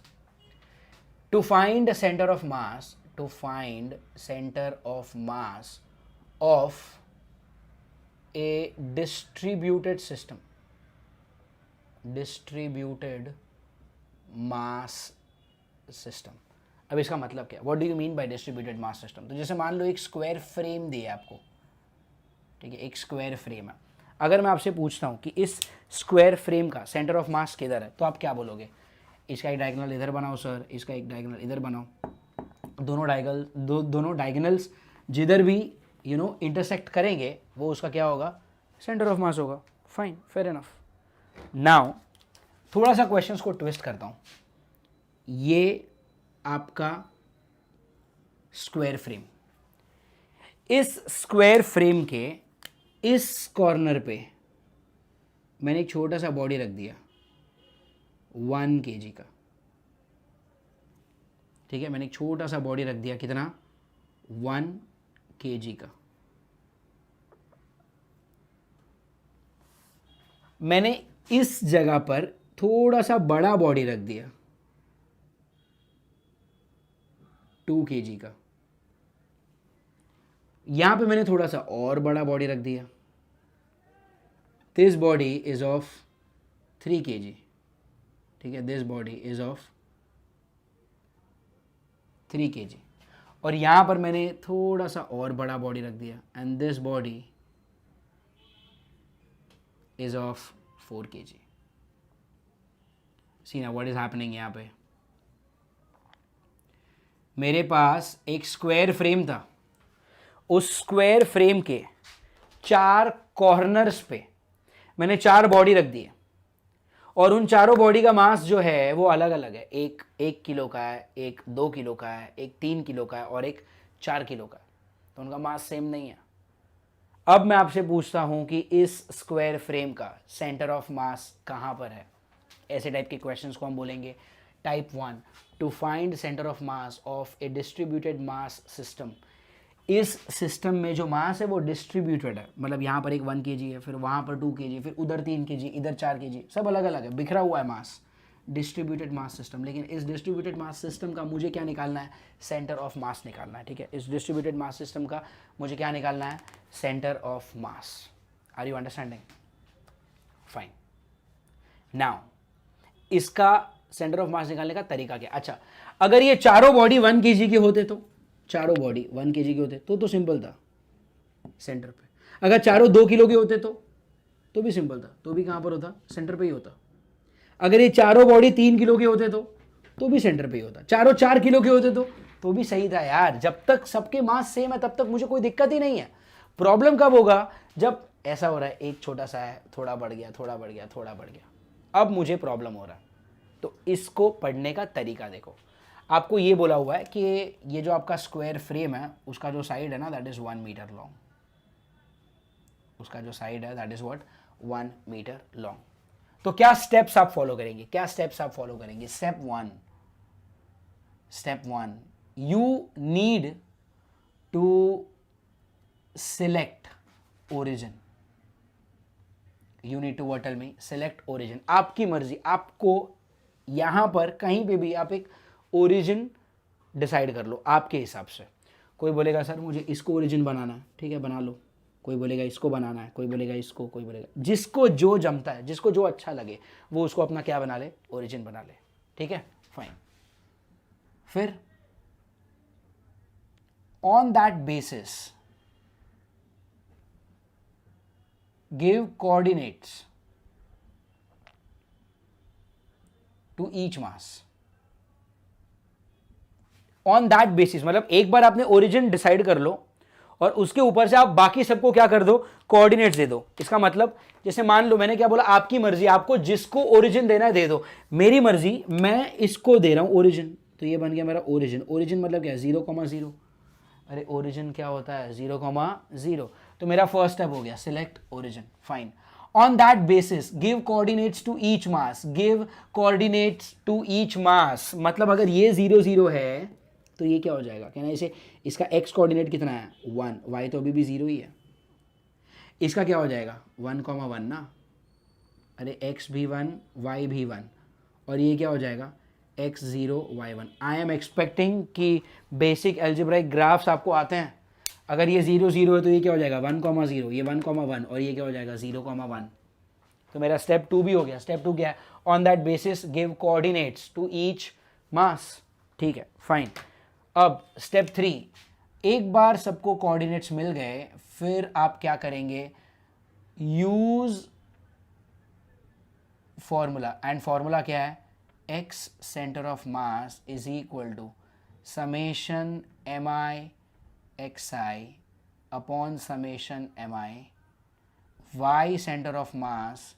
to find centre of mass, to find centre of mass of a distributed system, distributed mass system. अब इसका मतलब क्या, what do you mean by distributed mass system? तो जैसे मान लो एक square frame दिया आपको, ठीक है, एक स्क्वायर फ्रेम है। अगर मैं आपसे पूछता हूँ कि इस स्क्वायर फ्रेम का सेंटर ऑफ मास किधर है, तो आप क्या बोलोगे? इसका एक डायगोनल इधर बनाओ सर, इसका एक डायगोनल इधर बनाओ। दोनों डायगोनल्स जिधर भी इंटरसेक्ट करेंगे वो उसका क्या होगा? सेंटर ऑफ मास होगा। Fine, fair enough. नाउ थोड़ा सा क्वेश्चंस को ट्विस्ट करता हूँ। ये आपका स्क्वायर फ्रेम, इस स्क्वायर फ्रेम के इस कॉर्नर पे मैंने एक छोटा सा बॉडी रख दिया 1 kg का, ठीक है, मैंने एक छोटा सा बॉडी रख दिया, कितना? 1 kg का। मैंने इस जगह पर थोड़ा सा बड़ा बॉडी रख दिया 2 kg का। यहां पे मैंने थोड़ा सा और बड़ा बॉडी रख दिया। This body is of 3 kg, ठीक है, this body is of 3 kg। और यहां पर मैंने थोड़ा सा और बड़ा बॉडी रख दिया, and this body is of 4 kg। सी ना व्हाट इज हैपनिंग? यहां पे मेरे पास एक स्क्वायर फ्रेम था, उस स्क्वायर फ्रेम के 4 कॉर्नर्स पे मैंने 4 बॉडी रख दिए, और उन चारों बॉडी का मास जो है वो अलग अलग है। एक 1 किलो का है, एक 2 किलो का है, एक 3 किलो का है, और एक 4 किलो का है। तो उनका मास सेम नहीं है। अब मैं आपसे पूछता हूं कि इस स्क्वायर फ्रेम का सेंटर ऑफ मास कहां पर है? ऐसे टाइप के क्वेश्चंस को हम बोलेंगे type 1, to find centre of mass of a distributed mass system. इस सिस्टम में जो मास है वो डिस्ट्रीब्यूटेड है, मतलब यहाँ पर एक 1 kg है, फिर वहाँ पर 2 kg, फिर उधर 3 kg, इधर 4 kg, सब अलग अलग है, बिखरा हुआ है मास, डिस्ट्रीब्यूटेड मास सिस्टम। लेकिन इस डिस्ट्रीब्यूटेड मास सिस्टम का मुझे क्या निकालना है? सेंटर ऑफ मास निकालना है, ठीक है। इस डिस्ट्रीब्यूटेड मास सिस्टम का मुझे क्या निकालना है? Centre of mass. Are you understanding? Fine. Now इसका सेंटर ऑफ मास निकालने का तरीका क्या? अच्छा, अगर ये चारों बॉडी 1 kg के होते तो, चारों बॉडी 1 kg के होते तो सिंपल था, सेंटर पे। अगर चारों 2 किलो के होते तो भी सिंपल था, तो भी कहां पर होता? सेंटर पे ही होता। अगर ये चारों बॉडी 3 किलो के होते तो भी सेंटर पे ही होता। चारों 4 किलो के होते तो भी सही था यार। जब तक सबके मास सेम है तब तक मुझे कोई दिक्कत ही नहीं है। प्रॉब्लम कब होगा? जब ऐसा हो रहा है, एक छोटा सा है, थोड़ा बढ़ गया, थोड़ा बढ़ गया, थोड़ा बढ़ गया, अब मुझे प्रॉब्लम हो रहा है। तो इसको पढ़ने का तरीका देखो। आपको ये बोला हुआ है कि ये जो आपका स्क्वायर फ्रेम है उसका जो साइड है ना, दैट इज 1 मीटर लॉन्ग। उसका जो साइड है that is what? 1 metre long. तो क्या स्टेप्स आप फॉलो करेंगे? क्या स्टेप्स आप फॉलो करेंगे? Step one, you need to select origin. You need to what? Tell me. Select origin. आपकी मर्जी, आपको यहां पर कहीं पे भी आप एक ओरिजिन डिसाइड कर लो आपके हिसाब से। कोई बोलेगा सर मुझे इसको ओरिजिन बनाना है, ठीक है, बना लो। कोई बोलेगा इसको बनाना है, कोई बोलेगा इसको, कोई बोलेगा, जिसको जो जमता है, जिसको जो अच्छा लगे वो उसको अपना क्या बना ले? ओरिजिन बना ले, ठीक है, फाइन। फिर on that basis give coordinates to each mass. On that basis मतलब एक बार आपने ओरिजिन डिसाइड कर लो और उसके ऊपर से आप बाकी सबको क्या कर दो? कोऑर्डिनेट्स दे दो। इसका मतलब जैसे मान लो मैंने क्या बोला? आपकी मर्जी, आपको जिसको ओरिजिन देना है दे दो। मेरी मर्जी, मैं इसको दे रहा हूं ओरिजिन, तो ये बन गया मेरा ओरिजिन। ओरिजिन मतलब क्या है? 0,0। अरे ओरिजिन क्या होता है? 0,0। तो मेरा फर्स्ट स्टेप हो गया, select origin, fine. On that basis give coordinates to each mass. Give coordinates to each mass मतलब अगर ये 0, 0 है तो ये क्या हो जाएगा? कहना इसे, इसका x कोऑर्डिनेट कितना है? 1, y तो अभी भी 0 ही है। इसका क्या हो जाएगा? 1,1 ना। अरे x भी 1, y भी 1, और ये क्या हो जाएगा? x0, y1। I am expecting कि बेसिक एल्जेब्राइक ग्राफ्स आपको आते हैं। अगर ये 0, 0 है तो ये क्या हो जाएगा? 1,0, ये 1,1, और ये क्या हो जाएगा? 0,1। तो मेरा स्टेप 2 भी हो गया। स्टेप 2 क्या है? On that basis give coordinates to each mass. ठीक है, फाइन। अब स्टेप 3, एक बार सबको कोऑर्डिनेट्स मिल गए, फिर आप क्या करेंगे, यूज फॉर्मूला, एंड फॉर्मूला क्या है, x centre of mass is equal to summation M I X I upon summation M I, Y centre of mass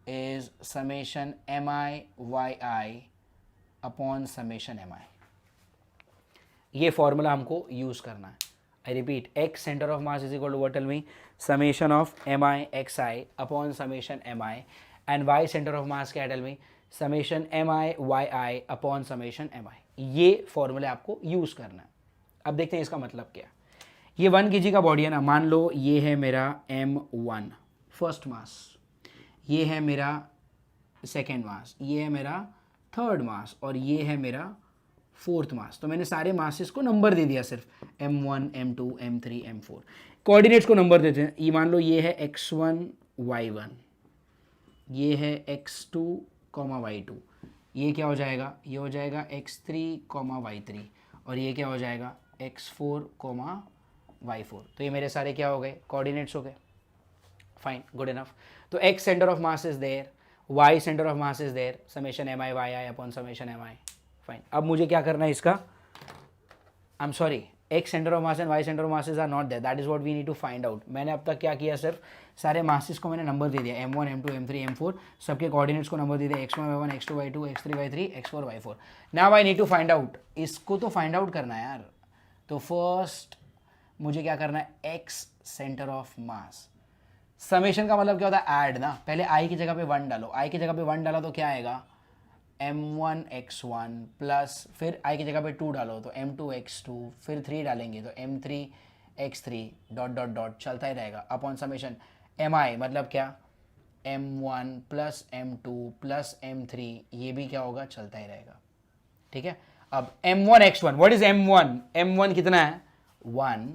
is summation M I Y I upon summation M I. ये formula हमको use करना है। I repeat, X centre of mass is equal to what, tell me, summation of M I X I upon summation M I, and Y centre of mass क्या है, tell me, summation M I Y I upon summation M I. ये फॉर्मूले आपको use करना है। अब देखते हैं इसका मतलब क्या है। ये 1 kg का बॉडी है ना, मान लो ये है मेरा M1 फर्स्ट मास, ये है मेरा सेकेंड मास, ये है मेरा थर्ड मास, और ये है मेरा फोर्थ मास। तो मैंने सारे मासेस को नंबर दे दिया, सिर्फ M1 M2 M3 M4। Coordinates को नंबर देते हैं। ये मान लो ये है x1 y1, ये है x2 y2, ये क्या हो जाएगा, ये हो जाएगा x3 y3, और ये क्या हो जाएगा x4 y4। तो ये मेरे सारे क्या हो गए, कोऑर्डिनेट्स हो गए। Fine, good enough. तो x centre of mass is there, y centre of mass is there, summation M I Y I upon summation M i. Fine, अब मुझे क्या करना है इसका, I am sorry, x centre of mass and y centre of masses are not there, that is what we need to find out. मैंने अब तक क्या किया, सिर्फ सारे मासेस को मैंने नंबर दे दिया, M1 M2 M3 M4, सबके कोऑर्डिनेट्स को नंबर दे दिया, x1 y1 x2 y2 x3 y3 x4 y4। Now I need to find out, इसको तो फाइंड आउट करना है यार। तो फर्स्ट मुझे क्या करना है, x centre of mass. Summation का मतलब क्या होता है, ऐड ना, पहले i की जगह पे 1 डालो, i की जगह पे 1 डाला तो क्या आएगा, m1 x1 प्लस, फिर i की जगह पे 2 डालो तो m2 x2, फिर 3 डालेंगे तो m3 x3 dot dot dot चलता ही रहेगा, अपॉन समेशन mi मतलब क्या, m1 plus m2 plus m3, ये भी क्या होगा, चलता ही रहेगा। ठीक है, अब m1 x1, what is m1, m1 कितना है 1,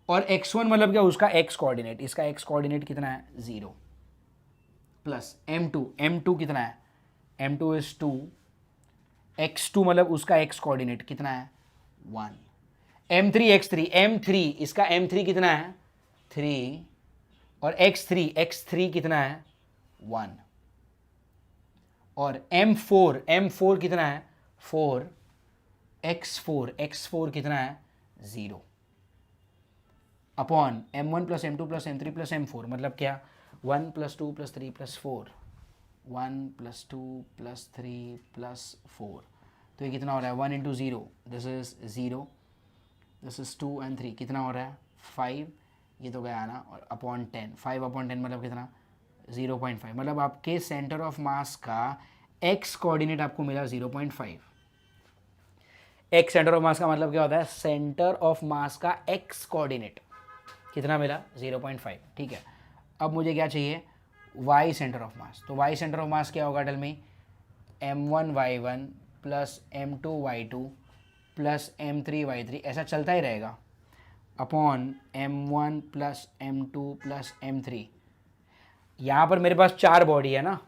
और x1 मतलब क्या, उसका x कोऑर्डिनेट, इसका x कोऑर्डिनेट कितना है 0, प्लस m2 कितना है, m2 इज 2, x2 मतलब उसका x कोऑर्डिनेट कितना है 1, m3 इसका m3 कितना है 3, और x3 कितना है 1, और m4 कितना है 4, x4 कितना है 0, upon m1 plus m2 plus m3 plus m4 मतलब क्या, 1 plus 2 plus 3 plus 4, 1 plus 2 plus 3 plus 4। तो ये कितना हो रहा है, 1 into 0, this is 0, this is 2 and 3, कितना हो रहा है 5, ये तो गया ना, और अपॉन 10, 5 अपॉन 10 मतलब कितना 0.5, मतलब आपके सेंटर ऑफ मास का x कोऑर्डिनेट आपको मिला 0.5। x सेंटर ऑफ मास का मतलब क्या होता है, सेंटर ऑफ मास का x कोऑर्डिनेट कितना मिला 0.5। ठीक है, अब मुझे क्या चाहिए, y सेंटर ऑफ मास। तो y सेंटर ऑफ मास क्या होगा, tell me, m1 y1 plus m2 y2 plus m3 y3, ऐसा चलता ही रहेगा, upon m1 plus m2 plus m3। यहाँ पर मेरे पास 4 बॉडी है ना,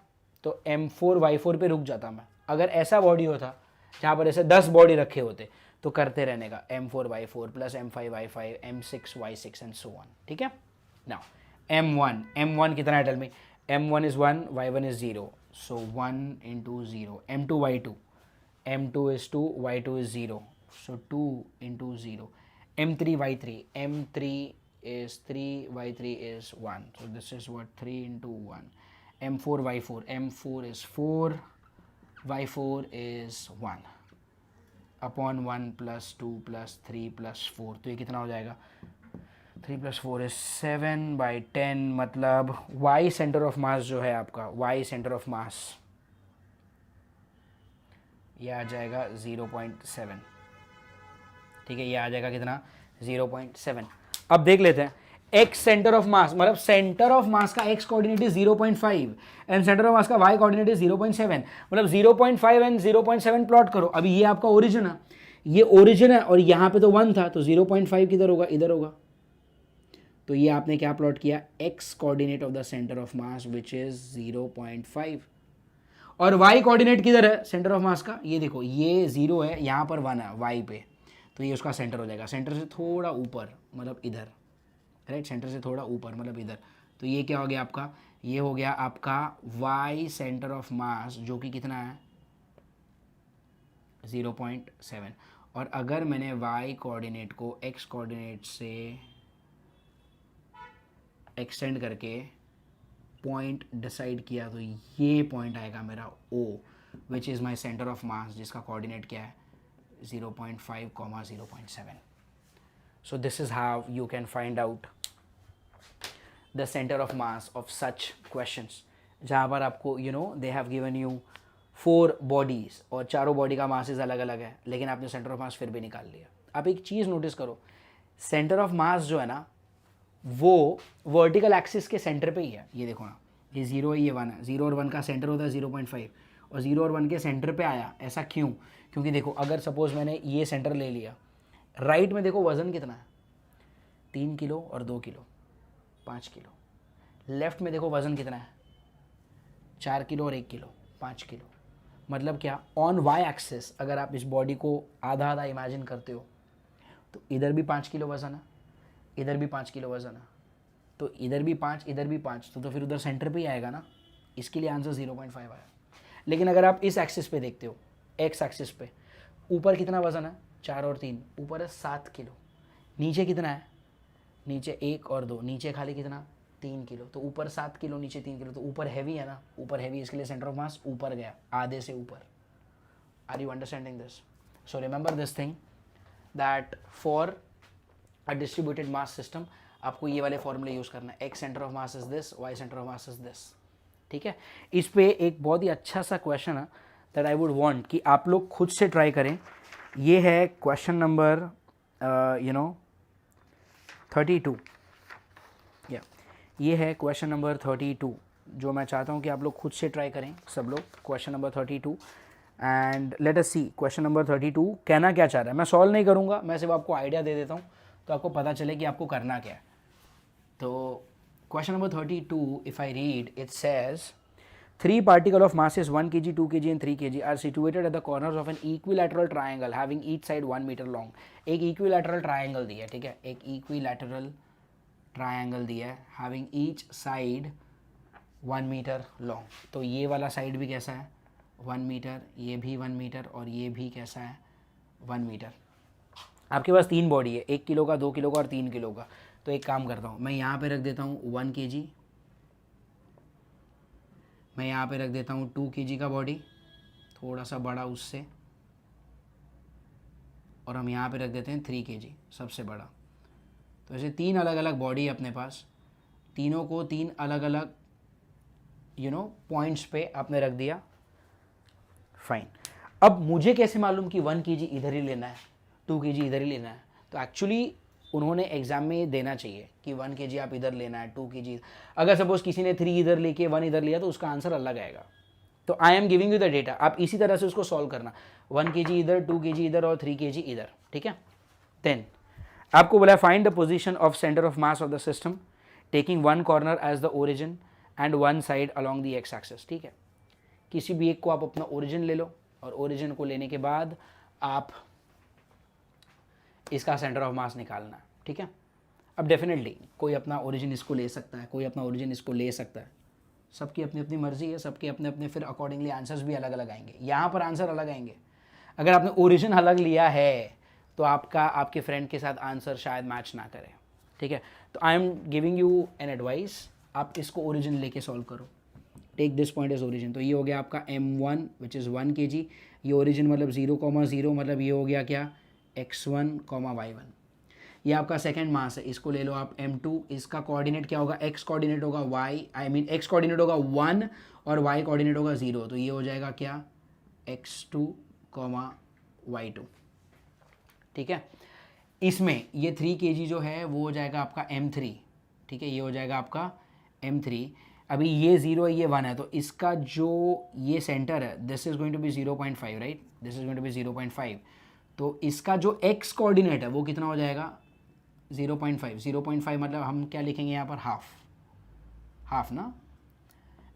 तो m4 y4 पे रुक जाता मैं। अगर ऐसा बॉडी होता जहाँ पर ऐसे 10 बॉडी रखे होते तो करते रहने का, m4 y4 plus m5 y5 m6 y6 and so on. ठीक है, नाउ m1 कितना है, tell me, m1 is 1, y1 is 0, so 1 into 0, m2 y2, m2 is 2, y2 is 0, so 2 into 0, m3 y3, m3 is 3, y3 is 1, so this is what 3 into 1, m4 y4, m4 is 4, y4 is 1, upon 1 plus 2 plus 3 plus 4, तो ये कितना हो जाएगा, 3 plus 4 is 7/10, मतलब y centre of मास जो है आपका, y centre of मास ये आ जाएगा 0.7। ठीक है, ये आ जाएगा कितना 0.7। अब देख लेते हैं, x सेंटर ऑफ मास मतलब सेंटर ऑफ मास का x coordinate is 0.5 and centre of mass का y कोऑर्डिनेट इज 0.7, मतलब 0.5 एंड 0.7 प्लॉट करो। अभी ये आपका ओरिजिन है, ये ओरिजिन है, और यहाँ पे तो 1 था, तो 0.5 किधर होगा, इधर होगा। तो ये आपने क्या प्लॉट किया, x coordinate of the centre of mass which is 0.5, और वाई कोऑर्डिनेट किधर है सेंटर ऑफ मास का, ये देखो ये 0 है, यहाँ पर 1 है वाई पे, तो ये उसका सेंटर हो जाएगा, सेंटर से थोड़ा ऊपर मतलब इधर, राइट, सेंटर से थोड़ा ऊपर मतलब इधर, तो ये क्या हो गया आपका, ये हो गया आपका वाई सेंटर ऑफ मास जो कि कितना है 0.7। और अगर मैंने वाई कोऑर्डिनेट को एक्स कोऑर्डिनेट से एक्सटेंड करके पॉइंट डिसाइड किया तो ये पॉइंट आएगा मेरा O, which is my centre of mass, जिसका कोऑर्डिनेट क्या है 0.5, 0.7। So this is how you can find out the centre of mass of such questions, जहाँ पर आपको they have given you 4 bodies और चारों बॉडी का मासेस अलग अलग है, लेकिन आपने सेंटर ऑफ मास फिर भी निकाल लिया। आप एक चीज़ नोटिस करो, सेंटर ऑफ मास जो है ना वो वर्टिकल एक्सिस के सेंटर पे ही है, ये देखो ना, ये 0 है ये 1 है, 0 और 1 का सेंटर होता है 0.5 और 0 और 1 के सेंटर पे आया, ऐसा क्यों? क्योंकि देखो अगर सपोज मैंने ये सेंटर ले लिया, राइट में देखो वज़न कितना है 3 किलो और 2 किलो 5 किलो, लेफ्ट में देखो वज़न कितना है 4 किलो और 1 किलो 5 किलो, मतलब क्या ऑन वाई एक्सिस अगर आप इस बॉडी को आधा आधा इमेजिन करते हो तो इधर भी 5 किलो वज़न है, इधर भी 5 किलो वज़न है, तो इधर भी 5 इधर भी 5, तो फिर उधर सेंटर पे ही आएगा ना, इसके लिए आंसर 0.5 आया। लेकिन अगर आप इस एक्सिस पे देखते हो, एक्स एक्सिस पे ऊपर कितना वज़न है 4 और 3, ऊपर है 7 किलो, नीचे कितना है, नीचे 1 और 2, नीचे खाली कितना 3 किलो, तो ऊपर 7 किलो नीचे 3 किलो, तो ऊपर हैवी है ना, ऊपर हैवी, इसके लिए सेंटर ऑफ मास ऊपर गया, आधे से ऊपर। Are you understanding this? So remember this thing that for a distributed mass system आपको ये वाले फॉर्मूले यूज़ करना है, x centre of mass is this, y centre of mass is this, ठीक है। इस पे एक बहुत ही अच्छा सा क्वेश्चन है दैट आई वुड वांट कि आप लोग खुद से ट्राई करें। ये है क्वेश्चन नंबर 32, या ये है क्वेश्चन नंबर 32 जो मैं चाहता हूँ कि आप लोग खुद से ट्राई करें सब लोग, question number 32, and let us see question number 32 कहना क्या चाह रहा है। मैं सॉल्व नहीं करूँगा, मैं सिर्फ आपको आइडिया दे देता हूँ तो आपको पता चले कि आपको करना क्या है। तो question number 32, if I read, it says 3 particles of masses 1 kg, 2 kg and 3 kg are situated at the corners of an equilateral triangle having each side 1 meter long। एक equilateral triangle दिया है, ठीक है, एक equilateral triangle दिया है having each side 1 meter long। तो ये वाला साइड भी कैसा है 1 मीटर, ये भी 1 मीटर और ये भी कैसा है 1 मीटर। आपके पास 3 बॉडी है, 1 किलो का, 2 किलो का और 3 किलो का। तो एक काम करता हूँ, मैं यहाँ पे रख देता हूँ 1 kg, मैं यहाँ पे रख देता हूँ 2 kg का बॉडी, थोड़ा सा बड़ा उससे, और हम यहाँ पे रख देते हैं 3 kg सबसे बड़ा। तो ऐसे 3 अलग अलग बॉडी है अपने पास, तीनों को 3 अलग अलग पॉइंट्स पे आपने रख दिया, फाइन। अब मुझे कैसे मालूम कि 1 kg इधर ही लेना है, 2 kg इधर ही लेना है? तो एक्चुअली उन्होंने एग्जाम में देना चाहिए कि 1 kg आप इधर लेना है, 2 kg। अगर सपोज किसी ने 3 इधर लेके 1 इधर लिया तो उसका आंसर अलग आएगा। तो I am giving you the data, आप इसी तरह से उसको सॉल्व करना, 1 kg इधर, 2 kg इधर और 3 kg इधर, ठीक है। देन आपको बोला find the position of centre of mass of the system taking 1 corner as the origin and 1 side along the x axis, ठीक है। किसी भी एक को आप अपना ओरिजिन ले लो और ओरिजिन को लेने के बाद आप इसका सेंटर ऑफ मास निकालना है, ठीक है। अब डेफिनेटली कोई अपना ओरिजिन इसको ले सकता है, कोई अपना ओरिजिन इसको ले सकता है, सबकी अपनी अपनी मर्जी है, सबके अपने अपने फिर अकॉर्डिंगली आंसर्स भी अलग अलग आएंगे। यहाँ पर आंसर अलग आएंगे, अगर आपने ओरिजिन अलग लिया है तो आपका आपके फ्रेंड के साथ आंसर शायद मैच ना करे, ठीक है। तो I am giving you an advice, आप इसको ओरिजिन लेके सॉल्व करो, take this point as origin. तो ये हो गया आपका m1 विच इज़ 1 kg, ये ओरिजिन मतलब 0,0 मतलब ये हो गया क्या x1, y1। ये आपका सेकेंड मास है, इसको ले लो आप m2, इसका कोऑर्डिनेट क्या होगा, x कोऑर्डिनेट होगा x कोऑर्डिनेट होगा 1 और y कोऑर्डिनेट होगा 0, तो ये हो जाएगा क्या x2, y2, ठीक है। इसमें ये 3 kg जो है वो हो जाएगा आपका m3, ठीक है, ये हो जाएगा आपका m3। अभी ये 0 है, ये 1 है, तो इसका जो ये सेंटर है this is going to be 0.5, right, this is going to be 0.5। तो इसका जो x कोऑर्डिनेट है वो कितना हो जाएगा 0.5 मतलब हम क्या लिखेंगे यहाँ पर हाफ ना,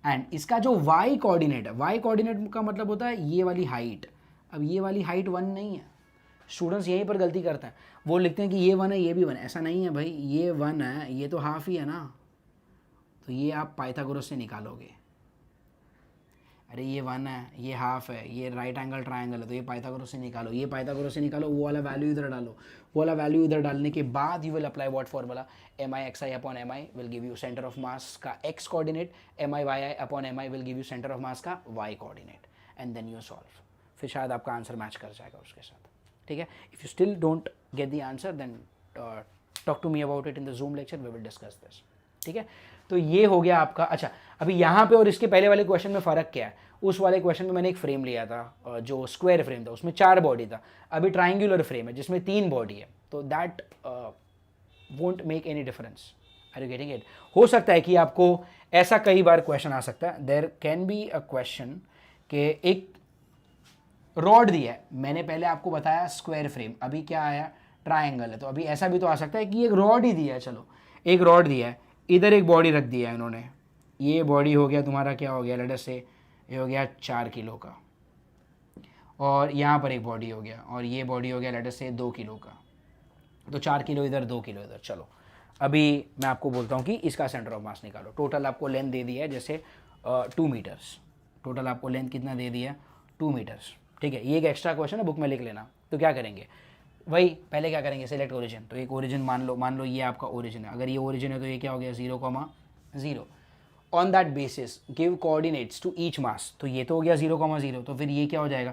एंड इसका जो y कोऑर्डिनेट है, y कोऑर्डिनेट का मतलब होता है ये वाली हाइट। अब ये वाली हाइट 1 नहीं है, स्टूडेंट्स यहीं पर गलती करते हैं, वो लिखते हैं कि ये 1 है ये भी 1 है, ऐसा नहीं है भाई, ये 1 है, ये तो हाफ ही है ना, तो ये आप पाइथागोरस से निकालोगे। अरे ये 1 है, ये हाफ है, ये राइट एंगल ट्राइंगल है, तो ये पाइथागोरस से निकालो, ये पाइथागोरस से निकालो, वो वाला वैल्यू इधर डालो, वो वाला वैल्यू इधर डालने के बाद you will apply what formula, M I X I upon M I will give you centre of mass का X coordinate, M I Y I upon M I will give you centre of mass का Y coordinate, and then you solve. फिर शायद आपका answer match कर जाएगा उसके साथ, ठीक है। If you still don't get the answer then talk to me about it in the Zoom lecture, we will discuss this, ठीक है। तो ये हो गया आपका। अच्छा, अभी यहाँ पे और इसके पहले वाले क्वेश्चन में फ़र्क क्या है? उस वाले क्वेश्चन में मैंने एक फ्रेम लिया था जो स्क्वायर फ्रेम था, उसमें 4 बॉडी था, अभी ट्राइंगुलर फ्रेम है जिसमें 3 बॉडी है, तो that won't make any difference. Are you getting it? हो सकता है कि आपको ऐसा कई बार क्वेश्चन आ सकता है, there can be a question कि एक रॉड दिया है, मैंने पहले आपको बताया स्क्वायर फ्रेम, अभी क्या आया ट्राइंगल है, तो अभी ऐसा भी तो आ सकता है कि एक रॉड ही दिया है, चलो एक रॉड दिया है, इधर एक बॉडी रख दिया है इन्होंने, ये बॉडी हो गया तुम्हारा क्या हो गया, लेट अस से ये हो गया 4 किलो का, और यहाँ पर एक बॉडी हो गया, और ये बॉडी हो गया लेट अस से 2 किलो का, तो 4 किलो इधर 2 किलो इधर। चलो अभी मैं आपको बोलता हूँ कि इसका सेंटर ऑफ मास निकालो। टोटल आपको लेंथ दे दिया है जैसे 2 मीटर्स, टोटल आपको लेंथ कितना दे दिया है 2 मीटर्स, ठीक है। ये एक एक्स्ट्रा क्वेश्चन है, बुक में लिख लेना। तो क्या करेंगे, वही पहले क्या करेंगे, सिलेक्ट ओरिजिन, तो एक ओरिजिन मान लो ये आपका ओरिजिन है, अगर ये ओरिजिन है तो ये क्या हो गया 0,0। On that basis give coordinates to each mass, तो ये तो हो गया 0,0, तो फिर ये क्या हो जाएगा,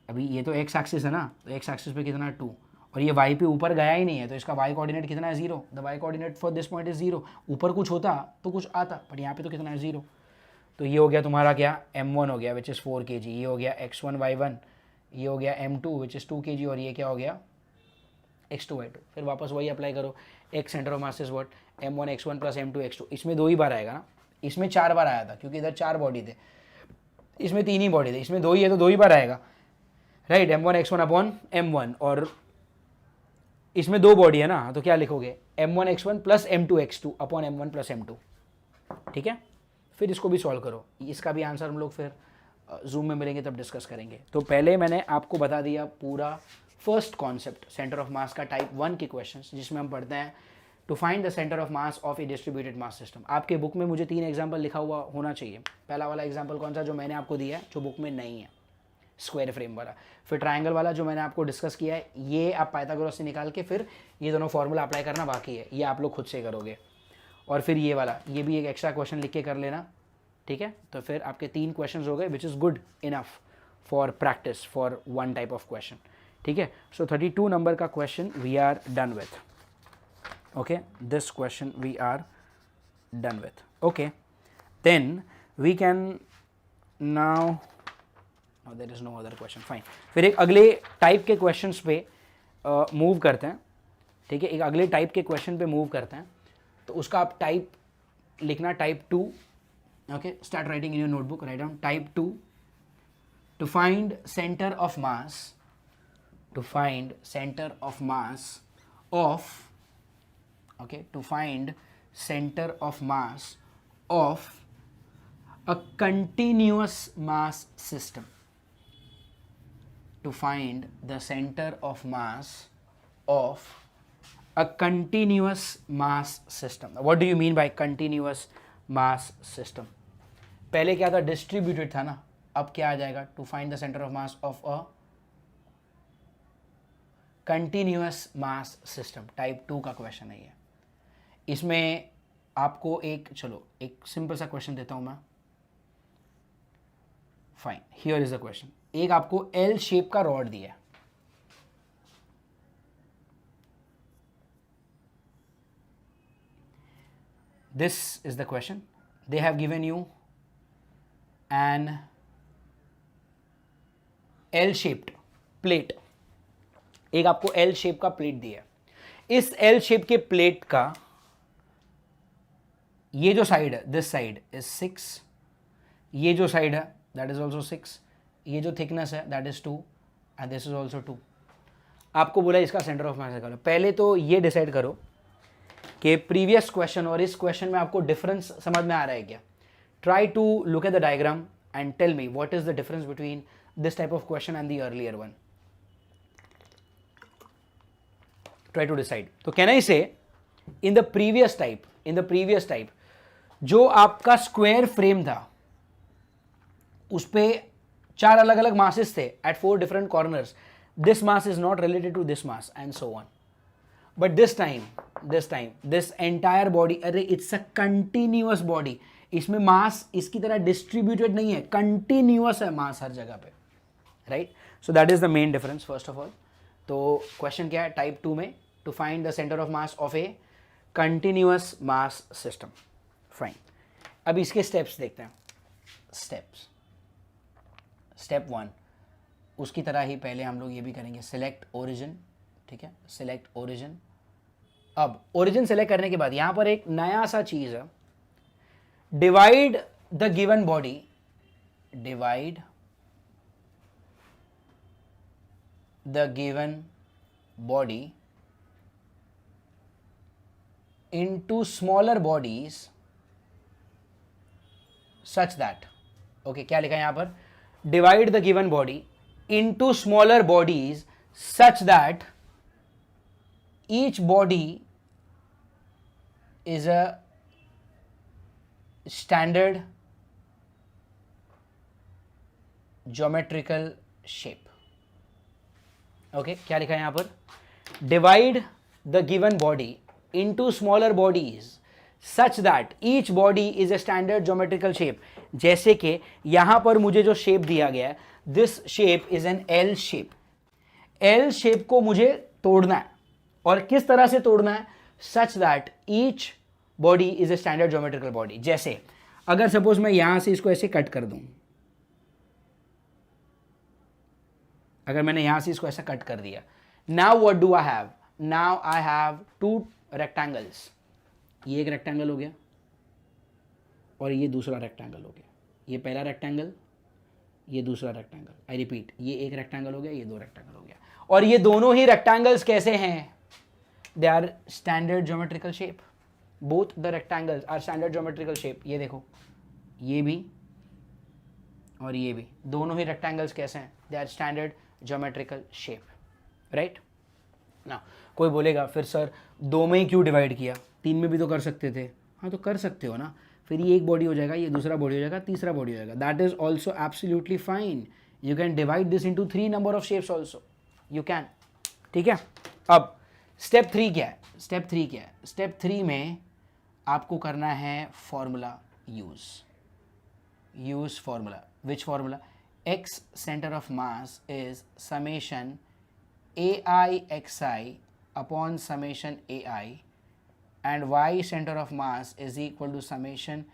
अभी ये तो एक्स एक्सिस है ना, तो एक्स एक्सिस पे कितना 2, और ये वाई पे ऊपर गया ही नहीं है, तो इसका वाई कोऑर्डिनेट कितना है 0, the y coordinate for this point is 0। ऊपर कुछ होता तो कुछ आता, बट यहाँ पे तो कितना है 0, तो ये हो गया तुम्हारा क्या m1 हो गया विच इज़ 4 kg, ये हो गया x1 y1, ये हो गया m2 विच इज़ 2 kg, और ये क्या हो गया x2 y2। फिर वापस वही अप्लाई करो, x centre of mass is what m1 x1 plus m2 x2, इसमें 2 ही बार आएगा ना, इसमें 4 बार आया था क्योंकि इधर 4 बॉडी थे, इसमें 3 ही बॉडी थे, इसमें 2 ही है तो 2 ही बार आएगा, right. m1 x1 upon m1, और इसमें 2 बॉडी है ना, तो क्या लिखोगे m1 x1 plus m2 x2 upon m1 plus m2, ठीक है। फिर इसको भी सॉल्व करो, इसका भी आंसर हम लोग फिर जूम में मिलेंगे तब डिस्कस करेंगे। तो पहले मैंने आपको बता दिया पूरा first concept centre of mass का, टाइप 1 के क्वेश्चंस, जिसमें हम पढ़ते हैं to find the centre of mass of a distributed mass system. आपके बुक में मुझे 3 एग्जाम्पल लिखा हुआ होना चाहिए। पहला वाला एग्जाम्पल कौन सा, जो मैंने आपको दिया है, जो बुक में नहीं है, स्क्वायर फ्रेम वाला। फिर ट्राइंगल वाला जो मैंने आपको डिस्कस किया है, ये आप पाइथागोरस से निकाल के फिर ये दोनों फॉर्मूला अप्लाई करना बाकी है, ये आप लोग खुद से करोगे। और फिर ये वाला, ये भी एक एक्स्ट्रा क्वेश्चन लिख के कर लेना, ठीक है। तो फिर आपके 3 क्वेश्चंस हो गए, which is good enough for practice for 1 type of question, ठीक है। सो 32 नंबर का question we are done with, okay, this question we are done with, okay. Then we can now, there is no other question, fine. फिर एक अगले type के questions पे move करते हैं, ठीक है। एक अगले टाइप के क्वेश्चन पे मूव करते हैं, तो उसका आप टाइप लिखना type 2, okay, start writing in your notebook, write down type 2, to find center of mass, to find center of mass of, okay, to find center of mass of a continuous mass system, to find the center of mass of a continuous mass system. What do you mean by continuous mass system? पहले क्या था, distributed था ना, अब क्या आ जाएगा, to find the centre of mass of a continuous mass system. Type 2 का क्वेश्चन है ये। इसमें आपको एक, चलो एक सिंपल सा क्वेश्चन देता हूं मैं, fine, here is the question. एक आपको एल शेप का रॉड दिया है, this is the question. They have given you an L shaped plate, एक आपको L शेप का प्लेट दिया है। इस L शेप के प्लेट का ये जो साइड है, दिस साइड इज 6, ये जो साइड है दैट इज ऑल्सो 6, ये जो थिकनेस है that is 2 and this is also 2। आपको बोला इसका सेंटर ऑफ मास निकालो। पहले तो ये डिसाइड करो कि प्रीवियस क्वेश्चन और इस क्वेश्चन में आपको डिफरेंस समझ में आ रहा है क्या। try to look at the diagram and tell me what is the difference between this type of question and the earlier one. Try to decide. So can I say in the previous type जो आपका square frame था उस पे 4 अलग अलग masses थे at 4 different corners. This mass is not related to this mass and so on. But this time this entire body, अरे it's a continuous body. इसमें मास इसकी तरह डिस्ट्रीब्यूटेड नहीं है, कंटिन्यूअस है मास हर जगह पे, right. So that is the main difference first of all. तो क्वेश्चन क्या है टाइप 2 में, to find the centre of mass of a continuous mass system. Fine. अब इसके स्टेप्स देखते हैं. स्टेप्स, स्टेप 1 उसकी तरह ही पहले हम लोग ये भी करेंगे, सिलेक्ट ओरिजिन. ठीक है, सिलेक्ट ओरिजिन. अब ओरिजिन सेलेक्ट करने के बाद यहां पर एक नया सा चीज है, divide the given body, divide the given body into smaller bodies such that, okay, क्या लिखा है यहां पर, divide the given body into smaller bodies such that each body is a standard geometrical shape. Okay, क्या लिखा है यहां पर, divide the given body into smaller bodies such that each body is a standard geometrical shape. जैसे कि यहां पर मुझे जो शेप दिया गया है, this shape is an L shape. L shape को मुझे तोड़ना है, और किस तरह से तोड़ना है, such that each body is a standard geometrical body. जैसे अगर सपोज मैं यहां से इसको ऐसे कट कर दूं, अगर मैंने यहां से इसको ऐसा कट कर दिया, now what do I have, now I have 2 rectangles. ये एक रेक्टेंगल हो गया और ये दूसरा रेक्टेंगल हो गया. ये पहला रेक्टेंगल, ये दूसरा रेक्टेंगल. आई रिपीट, ये एक रेक्टेंगल हो गया, ये 2 रेक्टेंगल हो गया. और ये दोनों ही रेक्टेंगल्स कैसे हैं, they are standard geometrical shape. Both the rectangles are standard geometrical shape. ये देखो, ये भी और ये भी, दोनों ही रेक्टेंगल्स कैसे हैं, they are standard geometrical shape, right. ना कोई बोलेगा फिर सर 2 में ही क्यों डिवाइड किया, 3 में भी तो कर सकते थे. हाँ, तो कर सकते हो ना. फिर ये एक बॉडी हो जाएगा, ये दूसरा बॉडी हो जाएगा, तीसरा बॉडी हो जाएगा. That is also absolutely fine. You can divide this into 3 number of shapes also, you can. ठीक है. अब स्टेप 3 क्या है, स्टेप 3 क्या है, स्टेप 3 में आपको करना है formula use formula. Which formula, x centre of mass is summation AIXI upon summation AI and y center of mass is equal to summation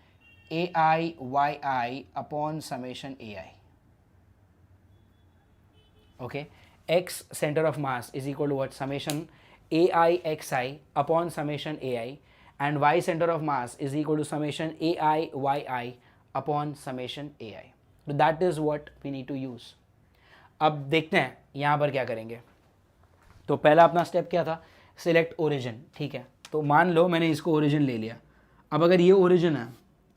AIYI upon summation AI. Okay, x center of mass is equal to what, summation AIXI upon summation AI and y center of mass is equal to summation AIYI upon summation AI. So that is what we need to use. अब देखते हैं यहाँ पर क्या करेंगे. तो पहला अपना स्टेप क्या था, सिलेक्ट ओरिजिन. ठीक है, तो मान लो मैंने इसको ओरिजिन ले लिया. अब अगर ये ओरिजिन है,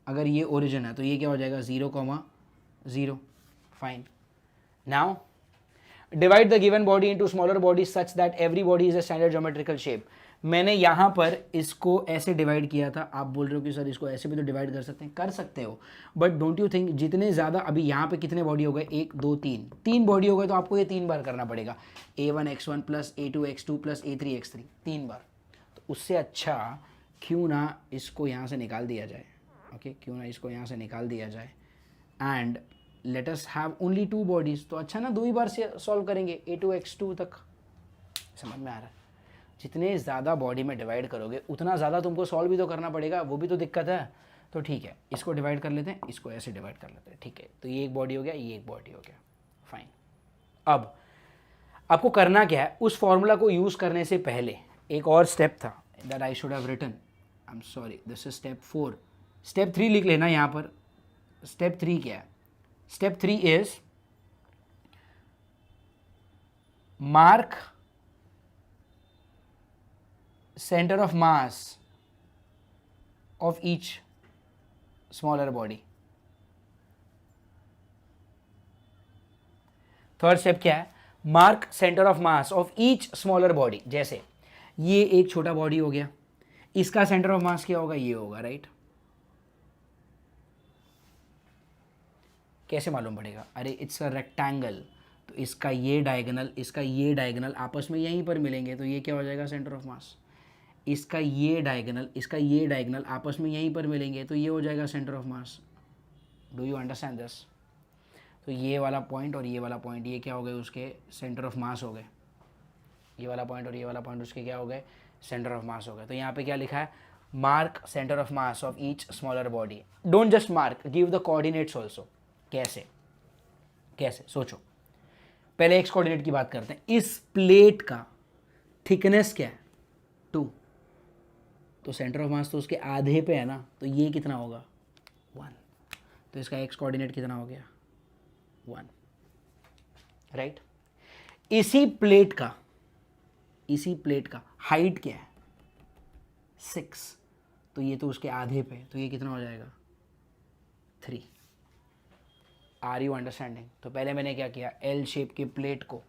अगर ये ओरिजिन है तो ये क्या हो जाएगा, 0,0. Fine. Now divide the given body into smaller body such that every body is a standard geometrical shape. मैंने यहाँ पर इसको ऐसे डिवाइड किया था. आप बोल रहे हो कि सर इसको ऐसे भी तो डिवाइड कर सकते हैं, कर सकते हो, बट डोंट यू थिंक जितने ज़्यादा, अभी यहाँ पे कितने बॉडी हो गए, 1 2 3 बॉडी हो गए, तो आपको ये 3 बार करना पड़ेगा. A1x1 plus A2x2 plus A3x3, 3 बार. तो उससे अच्छा क्यों ना इसको यहाँ से निकाल दिया जाए. ओके, क्यों ना इसको यहाँ से निकाल दिया जाए and let us have only 2 bodies. तो अच्छा ना, 2 ही बार से सॉल्व करेंगे A2x2 तक. समझ में आ रहा है. जितने ज़्यादा बॉडी में डिवाइड करोगे उतना ज़्यादा तुमको सॉल्व भी तो करना पड़ेगा, वो भी तो दिक्कत है. तो ठीक है, इसको डिवाइड कर लेते हैं, इसको ऐसे डिवाइड कर लेते हैं. ठीक है, तो ये एक बॉडी हो गया, ये एक बॉडी हो गया. फाइन. अब आपको करना क्या है, उस फॉर्मूला को यूज़ करने से पहले एक और स्टेप था that I should have written. I am sorry, this is step 4. Step 3 लिख लेना यहाँ पर. स्टेप 3 क्या है, step 3 is mark center of mass of each smaller body. Third step क्या है, mark centre of mass of each smaller body. जैसे ये एक छोटा बॉडी हो गया, इसका सेंटर ऑफ मास क्या होगा, ये होगा, राइट। कैसे मालूम पड़ेगा, अरे इट्स अ रेक्टेंगल, तो इसका ये डायगोनल आपस में यहीं पर मिलेंगे, तो ये क्या हो जाएगा, सेंटर ऑफ मास। इसका ये डायगोनल आपस में यहीं पर मिलेंगे, तो ये हो जाएगा centre of mass. Do you understand this? तो ये वाला पॉइंट और ये वाला पॉइंट, ये क्या हो गए, उसके सेंटर ऑफ मास हो गए। ये वाला पॉइंट और ये वाला पॉइंट उसके क्या हो गए, सेंटर ऑफ मास हो गए। तो यहाँ पे क्या लिखा है, mark centre of mass of each smaller body. Don't just mark, give the coordinates also. कैसे कैसे सोचो, पहले एक्स कोऑर्डिनेट की बात करते हैं। इस प्लेट का थिकनेस क्या है, 2, तो सेंटर ऑफ मास तो उसके आधे पे है ना, तो ये कितना होगा, 1, तो इसका एक्स कोऑर्डिनेट कितना हो गया, 1, राइट। इसी प्लेट का हाइट क्या है, 6, तो ये तो उसके आधे पे, तो ये कितना हो जाएगा, 3। Are you understanding? तो पहले मैंने क्या किया, एल शेप की प्लेट को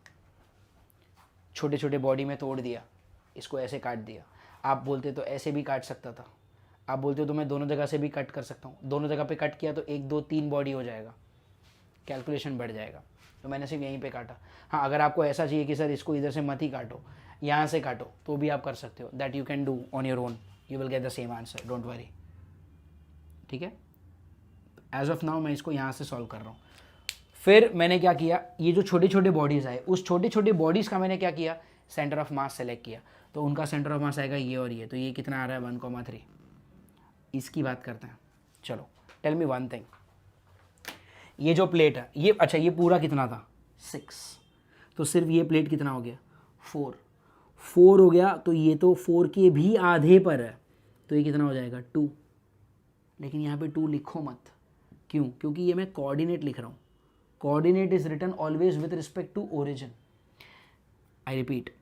छोटे छोटे बॉडी में तोड़ दिया, इसको ऐसे काट दिया। आप बोलते तो ऐसे भी काट सकता था, आप बोलते हो तो मैं दोनों जगह से भी कट कर सकता हूँ। दोनों जगह पे कट किया तो 1 2 3 बॉडी हो जाएगा, कैलकुलेशन बढ़ जाएगा। तो मैंने सिर्फ यहीं पे काटा। हाँ, अगर आपको ऐसा चाहिए कि सर इसको इधर से मत ही काटो, यहाँ से काटो, तो भी आप कर सकते हो। That you can do on your own, you will get the same answer, don't worry. ठीक है, एज ऑफ नाउ मैं इसको यहाँ से सॉल्व कर रहा हूँ। फिर मैंने क्या किया, ये जो छोटे छोटे बॉडीज़ आए, उस छोटे छोटे बॉडीज़ का मैंने क्या किया, सेंटर ऑफ मास सेलेक्ट किया। तो उनका सेंटर ऑफ मास आएगा ये और ये, तो ये कितना आ रहा है, 1,3। इसकी बात करते हैं। चलो टेल मी वन थिंग, ये जो प्लेट है ये, अच्छा ये पूरा कितना था, 6, तो सिर्फ ये प्लेट कितना हो गया, 4 हो गया। तो ये तो 4 के भी आधे पर है, तो ये कितना हो जाएगा, 2। लेकिन यहाँ पे 2 लिखो मत, क्यों, क्योंकि ये मैं कोऑर्डिनेट लिख रहा हूँ। Coordinate is written always with respect to origin. I repeat,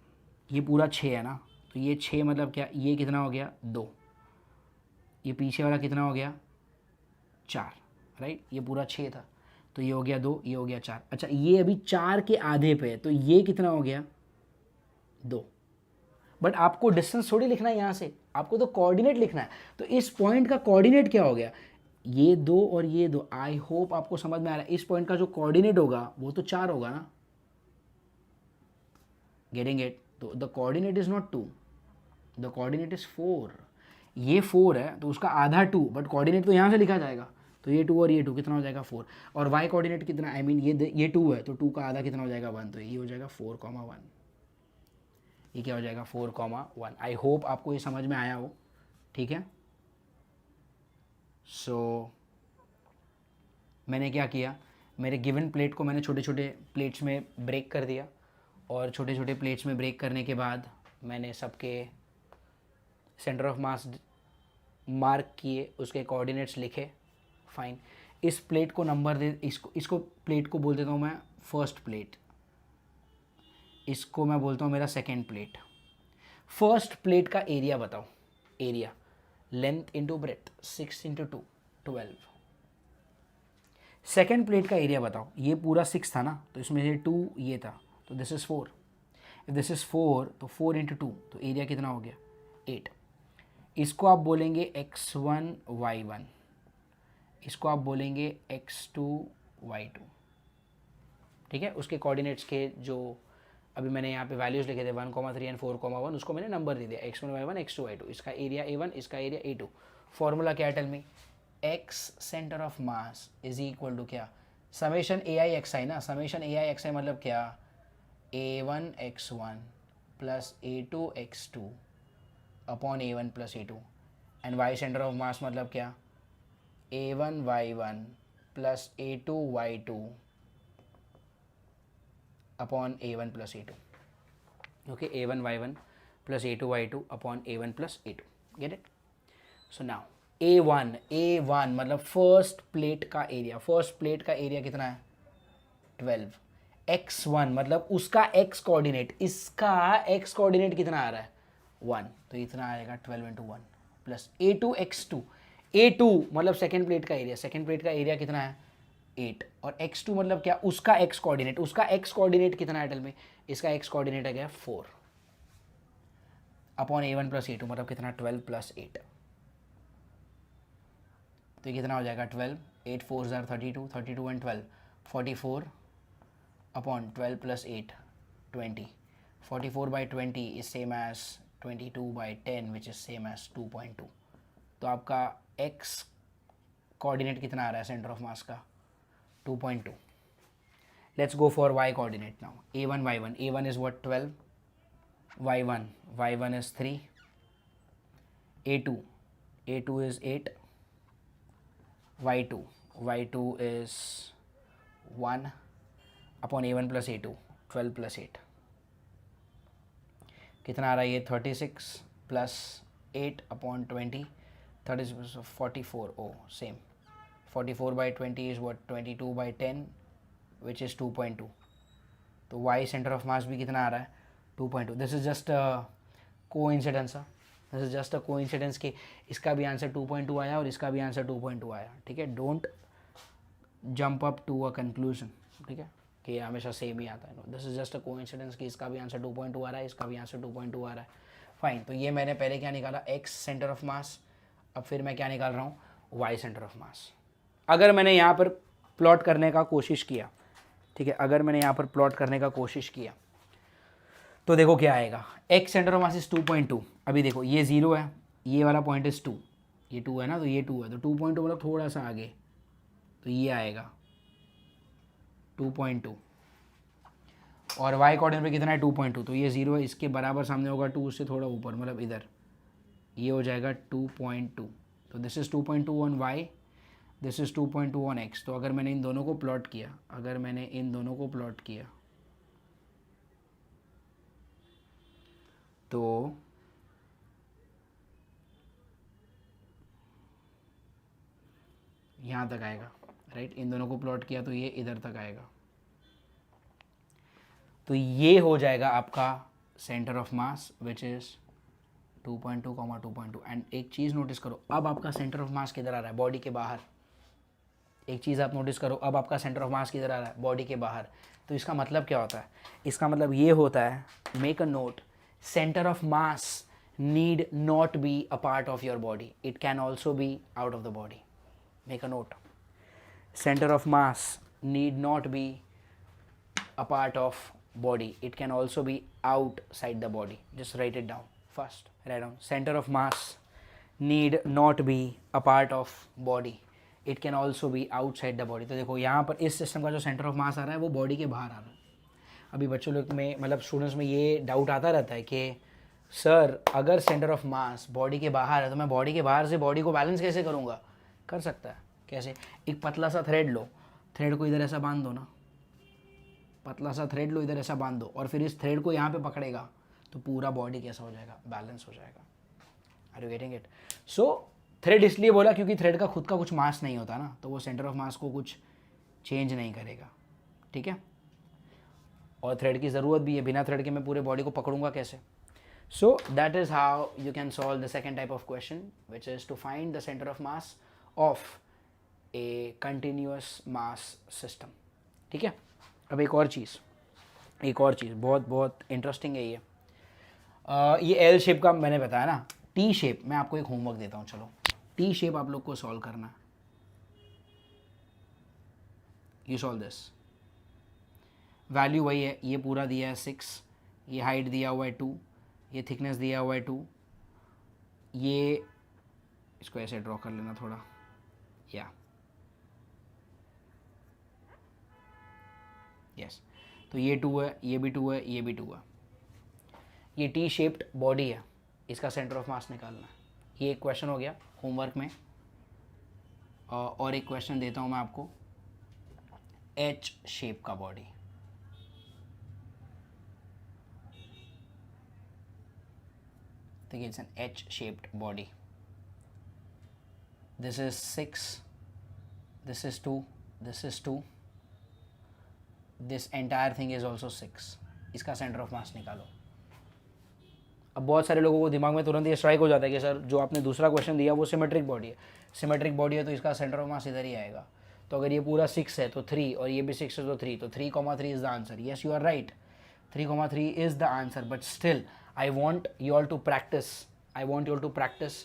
ये पूरा 6 है ना, तो ये 6 मतलब क्या, ये कितना हो गया, 2, ये पीछे वाला कितना हो गया, 4, राइट। ये पूरा 6 था, तो ये हो गया 2, ये हो गया 4। अच्छा ये अभी 4 के आधे पे है, तो ये कितना हो गया, 2। बट आपको डिस्टेंस थोड़ी लिखना है यहाँ से, आपको तो कोऑर्डिनेट लिखना है। तो इस पॉइंट का कोऑर्डिनेट क्या हो गया, ये 2 और ये 2। आई होप आपको समझ में आ रहा है। इस पॉइंट का जो कोऑर्डिनेट होगा वो तो 4 होगा ना, गेटिंग इट? तो the coordinate is not 2, the coordinate is 4। ये 4 है तो उसका आधा 2, बट कोऑर्डिनेट तो यहाँ से लिखा जाएगा। तो ये 2 और ये 2 कितना हो जाएगा, 4। और वाई कोऑर्डिनेट कितना, आई मीन ये 2 है, तो 2 का आधा कितना हो जाएगा, 1। तो ये हो जाएगा 4,1। ये क्या हो जाएगा, 4,1। आई होप आपको ये समझ में आया हो। ठीक है, सो मैंने क्या किया, मेरे गिवन प्लेट को मैंने छोटे छोटे प्लेट्स में ब्रेक कर दिया, और छोटे छोटे प्लेट्स में ब्रेक करने के बाद मैंने सबके सेंटर ऑफ मास मार्क किए, उसके कोऑर्डिनेट्स लिखे। फाइन, इस प्लेट को नंबर दे, इसको प्लेट को बोल देता हूँ मैं फर्स्ट प्लेट, इसको मैं बोलता हूँ मेरा सेकेंड प्लेट। फर्स्ट प्लेट का एरिया बताओ, area length into breadth, 6 × 2 12। Second plate का एरिया बताओ, ये पूरा 6 था ना, तो इसमें से 2 ये था, तो this is 4। If this is 4 तो 4 × 2, तो एरिया कितना हो गया, 8। इसको आप बोलेंगे x1 y1, इसको आप बोलेंगे x2 y2। ठीक है, उसके कोऑर्डिनेट्स के जो अभी मैंने यहाँ पे वैल्यूज़ लिखे थे 1,3 एंड 4,1, उसको मैंने नंबर दे दिया, x1 y1 x2 y2। इसका एरिया a1, इसका एरिया a2। फॉर्मूला क्या है, tell me. x centre of mass is equal to क्या, समेशन ai ना। समेशन ai मतलब क्या, a1 x1 plus a2 x2 upon a1 plus a2। And y centre of mass मतलब क्या, a1 y1 plus a2 y2 upon a1 plus a2। Okay, a1 y1 plus a2 y2 upon a1 plus a2। Get it? So now a1 मतलब first plate का area. First plate का area कितना है, 12। x1 मतलब उसका x coordinate, इसका x coordinate कितना आ रहा है, 1, तो इतना आएगा 12 × 1 प्लस a2 x2। a2 मतलब सेकेंड प्लेट का एरिया। सेकेंड प्लेट का एरिया कितना है, 8 और x2 मतलब क्या, उसका x कोऑर्डिनेट, उसका x कोऑर्डिनेट कितना है एटल में, इसका x कोऑर्डिनेट है क्या 4 अपॉन A1 प्लस A2 मतलब कितना 12 प्लस 8, तो ये कितना हो जाएगा 12, 8 4 ज़ार 32, 32 and 12 44 upon 12 plus 8 20, 44 by 20 is same as 22 by 10 which is same as 2.2। तो आपका x कोऑर्डिनेट कितना आ रहा है सेंटर ऑफ मास का 2.2। Let's go for y coordinate now, a1 y1, a1 is what 12, y1 is 3, a2 is 8, y2 is 1 upon a1 plus a2 12 plus 8 कितना आ रहा है ये 36 plus 8 upon 20, 36 44, oh same, 44 by 20 is what 22 by 10 which is 2.2। तो y centre of मास भी कितना आ रहा है 2.2। This is just coincidence, this is just a coincidence कि इसका भी आंसर 2.2 आया और इसका भी आंसर 2.2 आया, ठीक है। Don't jump up to a conclusion, ठीक है, कि हमेशा सेम ही आता है। This is just a coincidence कि इसका भी आंसर 2.2 आ रहा है, इसका भी आंसर 2.2 आ रहा है। फाइन, तो ये मैंने पहले क्या निकाला x सेंटर ऑफ मास, अब फिर मैं क्या निकाल रहा हूँ y सेंटर ऑफ मास। अगर मैंने यहाँ पर प्लॉट करने का कोशिश किया, ठीक है, अगर मैंने यहाँ पर प्लॉट करने का कोशिश किया तो देखो क्या आएगा, x centre of mass is 2.2। अभी देखो ये 0 है, ये वाला पॉइंट इज 2, ये 2 है ना, तो ये 2 है, तो 2.2 मतलब थोड़ा सा आगे, तो ये आएगा 2.2 और y कोऑर्डिनेट पे कितना है 2.2, तो ये 0 है, इसके बराबर सामने होगा 2, उससे थोड़ा ऊपर मतलब इधर, ये हो जाएगा 2.2। तो this is 2.2 on y, this is 2.2 on x। तो अगर मैंने इन दोनों को प्लॉट किया, अगर मैंने इन दोनों को प्लॉट किया तो यहाँ तक आएगा, राइट। इन दोनों को प्लॉट किया तो ये इधर तक आएगा, तो ये हो जाएगा आपका centre of mass which is 2.2, 2.2। And एक चीज़ नोटिस करो, अब आपका सेंटर ऑफ मास किधर आ रहा है, बॉडी के बाहर। एक चीज़ आप नोटिस करो, अब आपका सेंटर ऑफ मास किधर आ रहा है, बॉडी के बाहर। तो इसका मतलब क्या होता है, इसका मतलब ये होता है, make a note, center of mass need not be a part of your body, it can also be out of the body. Make a note, center of mass need not be a part of body, it can also be outside the body. Just write it down first, write down, center of mass need not be a part of body, it can also be outside the body। तो देखो यहाँ पर इस system का जो centre of मास आ रहा है वो बॉडी के बाहर आ रहा है। अभी बच्चों लोग में मतलब स्टूडेंट्स में ये डाउट आता रहता है कि सर अगर सेंटर ऑफ मास बॉडी के बाहर है तो मैं बॉडी के बाहर से बॉडी को बैलेंस कैसे करूँगा। कर सकता है, कैसे, एक पतला सा थ्रेड लो, थ्रेड को इधर ऐसा बांध दो ना, पतला सा थ्रेड लो, इधर ऐसा बांध दो और फिर इस थ्रेड को यहाँ पे पकड़ेगा तो पूरा बॉडी कैसा हो जाएगा, बैलेंस हो जाएगा। Are you getting it. So thread इसलिए बोला क्योंकि थ्रेड का खुद का कुछ मास नहीं होता ना, तो वो सेंटर ऑफ मास को कुछ चेंज नहीं करेगा, ठीक है। और थ्रेड की ज़रूरत भी है, बिना थ्रेड के मैं पूरे बॉडी को पकड़ूंगा कैसे। So that is how you can solve the second type of question which is to find the centre of mass of a continuous mass system, ठीक है। अब एक और चीज़ बहुत बहुत इंटरेस्टिंग है ये एल शेप का मैंने बताया ना, टी शेप, मैं आपको एक होमवर्क देता हूँ, चलो टी शेप आप लोग को सॉल्व करना है। यू सॉल्व दिस, वैल्यू वही है, ये पूरा दिया है 6, ये हाइट दिया हुआ है 2, ये थिकनेस दिया हुआ है 2, ये इसको ऐसे ड्रॉ कर लेना थोड़ा, या यस, तो ये 2 है, ये भी 2 है, ये भी 2 है, ये टी शेप्ड बॉडी है, इसका सेंटर ऑफ मास निकालना है। ये एक क्वेश्चन हो गया होमवर्क में, और एक क्वेश्चन देता हूँ मैं आपको, एच शेप का body, it's an H-shaped body. This is 6, this is 2, this is 2, this entire thing is also 6। इसका सेंटर ऑफ मास निकालो। अब बहुत सारे लोगों को दिमाग में तुरंत ये स्ट्राइक हो जाता है कि सर जो आपने दूसरा क्वेश्चन दिया वो सिमेट्रिक बॉडी है, सिमेट्रिक बॉडी है तो इसका सेंटर ऑफ मास इधर ही आएगा। तो अगर ये पूरा 6 है तो 3 और ये भी 6 है तो 3, तो 3,3 is the answer. Yes you are right, 3,3 is the answer. But still I want you all to practise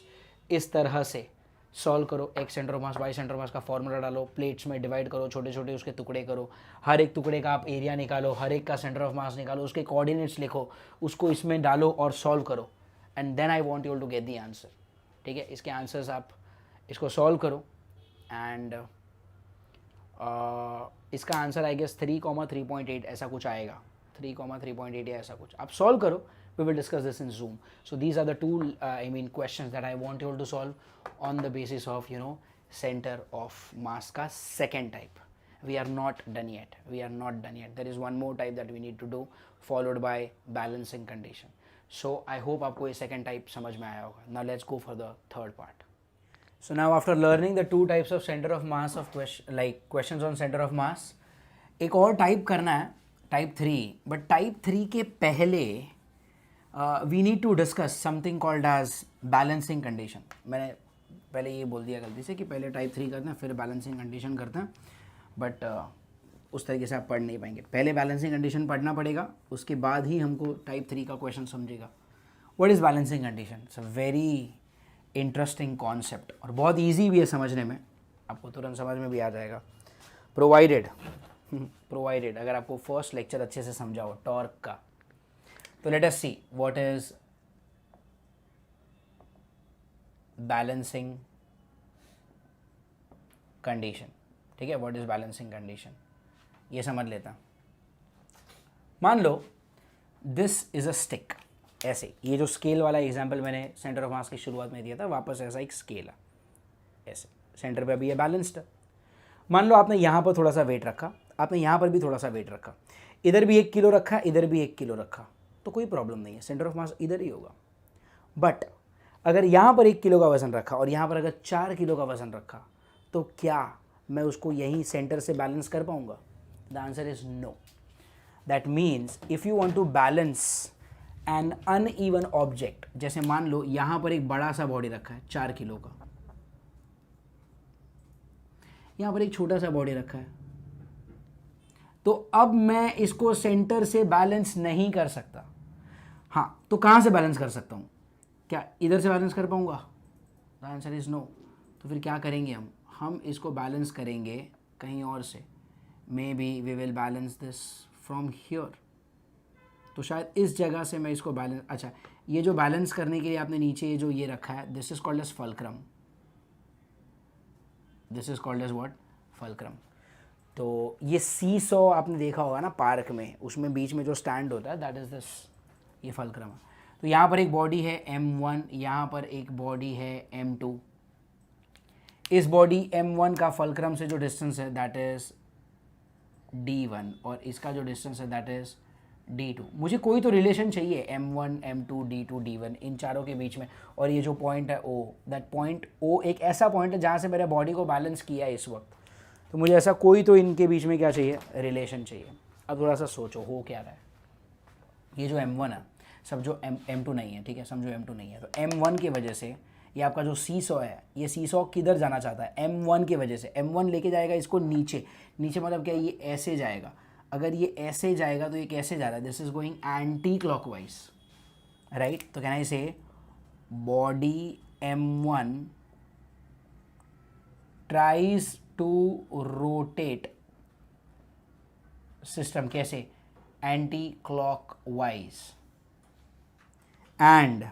इस तरह से सॉल्व करो. X centre of mass y centre of mass का फॉर्मूला डालो, प्लेट्स में डिवाइड करो, छोटे छोटे उसके टुकड़े करो, हर एक टुकड़े का आप एरिया निकालो, हर एक का सेंटर ऑफ मास निकालो, उसके कोऑर्डिनेट्स लिखो, उसको इसमें डालो और सॉल्व करो. And then I want you to get the answer. ठीक है, इसके आंसर्स आप इसको सॉल्व करो. एंड इसका आंसर आई गेस 3,3.8 ऐसा कुछ आएगा, 3,3.8 या ऐसा कुछ. आप सॉल्व करो. We will discuss this in Zoom. So these are the two questions that I want you all to solve on the basis of center of mass का second type. We are not done yet. There is one more type that we need to do, followed by balancing condition. So I hope आपको ये second type समझ में आया होगा. Now let's go for the third part. So now after learning the two types of center of mass of questions on center of mass, एक और type करना है, type 3. But type 3 के पहले we need to discuss something called as balancing condition. मैंने पहले ये बोल दिया गलती से कि पहले टाइप 3 करते हैं फिर बैलेंसिंग कंडीशन करते हैं, बट उस तरीके से आप पढ़ नहीं पाएंगे. पहले बैलेंसिंग कंडीशन पढ़ना पड़ेगा, उसके बाद ही हमको टाइप 3 का क्वेश्चन समझेगा. What is balancing condition? It's a very interesting concept और बहुत ईजी भी है समझने में, आपको तुरंत समझ में भी आ जाएगा, प्रोवाइडेड अगर आपको फर्स्ट लेक्चर अच्छे से समझाओ टॉर्क का. So let us see what is balancing condition. ठीक है, what is balancing condition ये समझ लेता. मान लो this is a stick. ऐसे ये जो स्केल वाला एग्जाम्पल मैंने सेंटर ऑफ मास की शुरुआत में दिया था, वापस ऐसा एक स्केल है, ऐसे सेंटर पे अभी ये बैलेंस्ड है. मान लो आपने यहाँ पर थोड़ा सा वेट रखा, आपने यहाँ पर भी थोड़ा सा वेट रखा, इधर भी 1 किलो रखा, इधर भी 1 किलो रखा, तो कोई प्रॉब्लम नहीं है, सेंटर ऑफ मास इधर ही होगा. बट अगर यहाँ पर 1 किलो का वज़न रखा और यहाँ पर अगर 4 किलो का वज़न रखा, तो क्या मैं उसको यहीं सेंटर से बैलेंस कर पाऊँगा? The answer is no. That means if you want to balance an uneven object, जैसे मान लो यहाँ पर एक बड़ा सा बॉडी रखा है 4 किलो का, यहाँ पर एक छोटा सा बॉडी रखा है, तो अब मैं इसको सेंटर से बैलेंस नहीं कर सकता. हाँ, तो कहाँ से बैलेंस कर सकता हूँ? क्या इधर से बैलेंस कर पाऊँगा? The answer is no. तो फिर क्या करेंगे हम इसको बैलेंस करेंगे कहीं और से. Maybe we will balance this from here. तो शायद इस जगह से मैं इसको बैलेंस, अच्छा ये जो बैलेंस करने के लिए आपने नीचे जो ये रखा है, this is called as fulcrum. This is called as what? Fulcrum. तो ये सीसॉ आपने देखा होगा ना पार्क में, उसमें बीच में जो स्टैंड होता है, दैट इज़ दिस, ये फल्क्रम है. तो यहाँ पर एक बॉडी है m1, यहाँ पर एक बॉडी है m2. इस बॉडी m1 का फल्क्रम से जो डिस्टेंस है दैट इज़ d1 और इसका जो डिस्टेंस है दैट इज़ d2. मुझे कोई तो रिलेशन चाहिए m1, m2, d2, d1 इन चारों के बीच में. और ये जो पॉइंट है O, दैट पॉइंट O एक ऐसा पॉइंट है जहाँ से मेरे बॉडी को बैलेंस किया है इस वक्त. तो मुझे ऐसा कोई तो इनके बीच में क्या चाहिए? रिलेशन चाहिए. अब थोड़ा सा सोचो हो क्या रहा है. ये जो m1 है, सब जो m2 नहीं है, ठीक है, समझो m2 नहीं है, तो m1 की वजह से ये आपका जो सीसॉ है, ये सीसॉ किधर जाना चाहता है? m1 की वजह से. m1 लेके जाएगा इसको नीचे. नीचे मतलब क्या? ये ऐसे जाएगा. अगर ये ऐसे जाएगा तो ये कैसे जा रहा है? This is going anticlockwise, right. तो can I say body m1 tries to rotate system, कैसे? Anticlockwise. And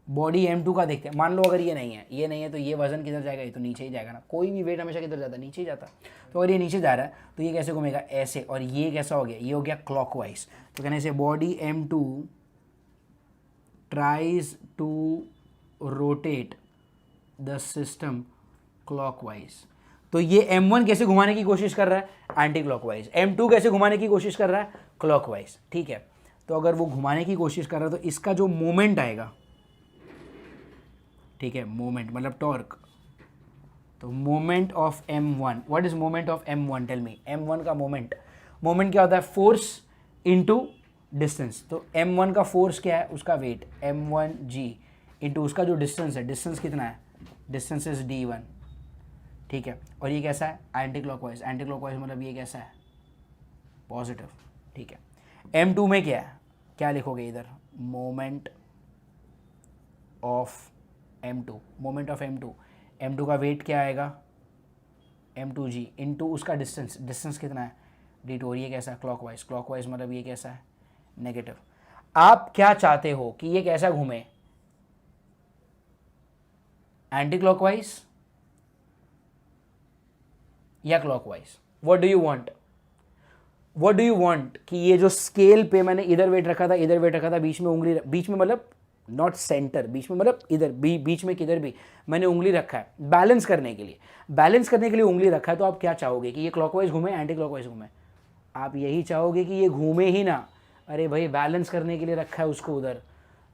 body m2 का देखते हैं. मान लो अगर ये नहीं है तो ये वजन किधर जाएगा? ये तो नीचे ही जाएगा ना. कोई भी वेट हमेशा किधर जाता है? नीचे ही जाता है. तो अगर ये नीचे जा रहा है तो ये कैसे घूमेगा? ऐसे. और ये कैसा हो गया? ये हो गया क्लॉकवाइज. तो कहने से body m2 tries to rotate the system clockwise. तो ये m1 कैसे घुमाने की कोशिश कर रहा है? Anti clockwise. m2 कैसे घुमाने की कोशिश कर रहा है? क्लॉकवाइज. ठीक है, तो अगर वो घुमाने की कोशिश कर रहा है तो इसका जो मोमेंट आएगा, ठीक है, मोमेंट मतलब टॉर्क, तो moment of m1, what is moment of m1? Tell me. m1 का मोमेंट क्या होता है? Force into distance. तो m1 का फोर्स क्या है? उसका वेट m1g इनटू उसका जो डिस्टेंस है. डिस्टेंस कितना है? Distance is d1. ठीक है। और ये कैसा है, एंटी क्लॉकवाइज, एंटी क्लॉकवाइज मतलब ये कैसा है, पॉजिटिव, ठीक है। M2 में क्या है, क्या लिखोगे इधर, moment of M2, moment of M2, M2 का वेट क्या आएगा, M2g इंटू उसका डिस्टेंस, डिस्टेंस कितना है d2, और ये कैसा है, क्लॉकवाइज, क्लॉकवाइज मतलब ये कैसा है, नेगेटिव। आप क्या चाहते हो कि ये कैसा घूमे, एंटी क्लॉकवाइज या clockwise, what do you want, what do you want कि ये जो स्केल पे मैंने इधर वेट रखा था, इधर वेट रखा था, बीच में उंगली, बीच में मतलब नॉट सेंटर, बीच में मतलब इधर बीच में किधर भी मैंने उंगली रखा है बैलेंस करने के लिए, बैलेंस करने के लिए उंगली रखा है, तो आप क्या चाहोगे कि ये क्लॉकवाइज घूमे, एंटी क्लॉकवाइज घूमे, आप यही चाहोगे कि ये घूमे ही ना। अरे भाई बैलेंस करने के लिए रखा है उसको उधर,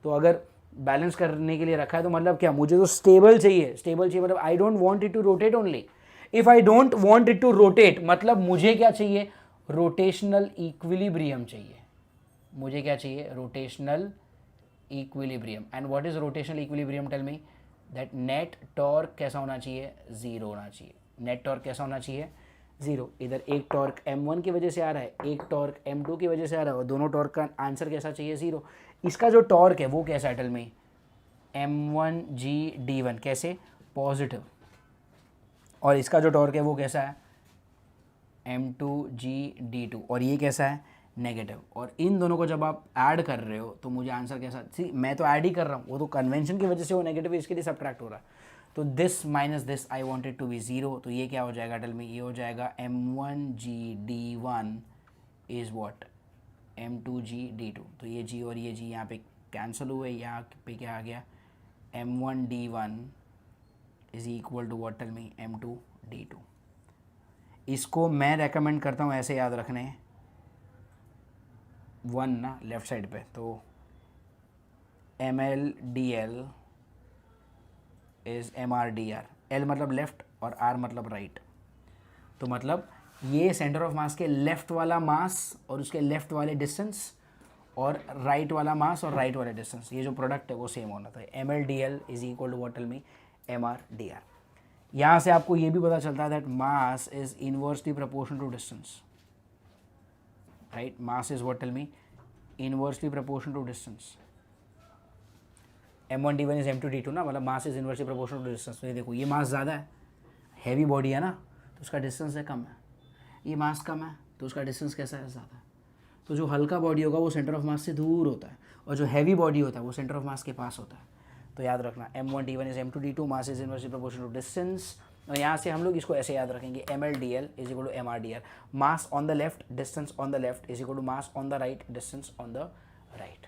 तो अगर बैलेंस करने के लिए रखा है तो मतलब क्या, मुझे तो स्टेबल चाहिए, स्टेबल चाहिए मतलब I don't want it to rotate only, if I don't want it to rotate मतलब मुझे क्या चाहिए, रोटेशनल इक्विलिब्रियम चाहिए, मुझे क्या चाहिए, rotational equilibrium. And what is rotational equilibrium, tell me that net torque कैसा होना चाहिए, जीरो होना चाहिए, नेट टॉर्क कैसा होना चाहिए, जीरो। इधर एक टॉर्क M1 की वजह से आ रहा है, एक टॉर्क M2 की वजह से आ रहा है, और दोनों टॉर्क का आंसर कैसा चाहिए, जीरो। इसका जो टॉर्क है वो कैसा है, टेल मी, M1g_d1 कैसे, पॉजिटिव, और इसका जो टॉर्क है वो कैसा है, M2g_d2, और ये कैसा है, नेगेटिव। और इन दोनों को जब आप ऐड कर रहे हो तो मुझे आंसर कैसा, सी मैं तो ऐड ही कर रहा हूँ, वो तो कन्वेंशन की वजह से वो नेगेटिव इसके लिए सब्ट्रैक्ट हो रहा है, तो this minus this I wanted to be zero, तो ये क्या हो जाएगा, टेल मी, ये हो जाएगा M1g_d1 इज़ व्हाट, M2g_d2, तो ये g और ये g यहाँ पे कैंसिल हुए, यहाँ पे क्या आ गया, M1d1 is equal to what, tell me, M2d2। इसको मैं रेकमेंड करता हूँ ऐसे याद रखने, 1 ना लेफ्ट साइड पे, तो MLDL इज़ MRDR, L मतलब लेफ्ट और R मतलब राइट, तो मतलब ये सेंटर ऑफ मास के लेफ्ट वाला मास और उसके लेफ्ट वाले डिस्टेंस, और राइट वाला मास और राइट वाले डिस्टेंस, ये जो प्रोडक्ट है वो सेम होना था। MLDL is equal to what, tell me, MRDR। यहाँ से आपको ये भी पता चलता है that mass is inversely proportional to distance, right, mass is what, tell me, inversely proportional to distance, M1d1 is M2d2 ना, मतलब mass is inversely proportional to distance. तो ये देखो, ये मास ज़्यादा है, हैवी बॉडी है ना, तो उसका डिस्टेंस है कम है, ये मास कम है तो उसका डिस्टेंस कैसा है, ज़्यादा है। तो जो हल्का बॉडी होगा वो सेंटर ऑफ मास से दूर होता है, और जो हैवी बॉडी होता है वो सेंटर ऑफ मास के पास होता है। तो याद रखना, M1d1 is M2d2, mass is inversely proportional to distance, और यहाँ से हम लोग इसको ऐसे याद रखेंगे, MLDL is equal to MRDR, mass on the left, distance on the left is equal to mass on the right, distance on the right,